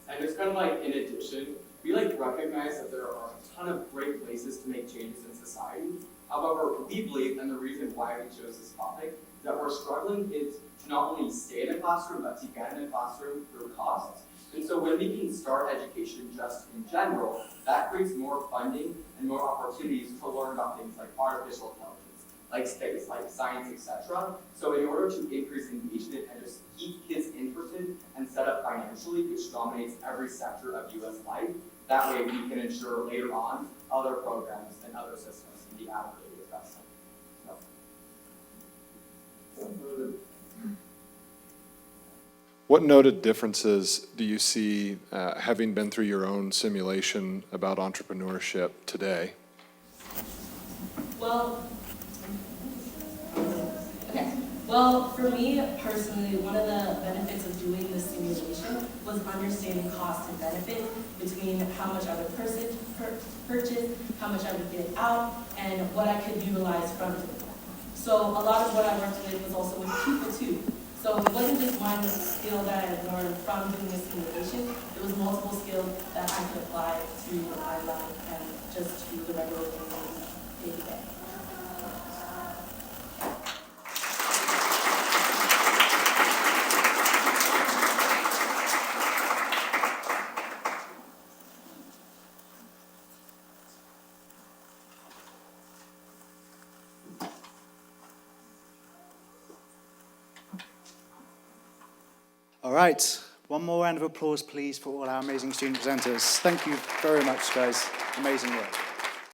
And it's kind of like, in addition, we recognize that there are a ton of great places to make changes in society. However, we believe, and the reason why we chose this topic, that we're struggling is to not only stay in the classroom, but to get in the classroom through costs. And so when we can start education just in general, that creates more funding and more opportunities to learn about things like artificial intelligence, like space, like science, etc. So in order to increase engagement and just keep kids interested and set up financially, which dominates every sector of US life, that way we can ensure later on other programs and other systems can be adequately addressed. What noted differences do you see, having been through your own simulation about entrepreneurship today? Well, for me personally, one of the benefits of doing this simulation was understanding cost and benefit between how much I would purchase, how much I would get out, and what I could utilize from it. So a lot of what I worked with was also with people too. So it wasn't just one skill that I learned from doing this simulation, it was multiple skills that I could apply to my life and just to the regular things day to day. All right, one more round of applause, please, for all our amazing student presenters. Thank you very much, guys. Amazing work.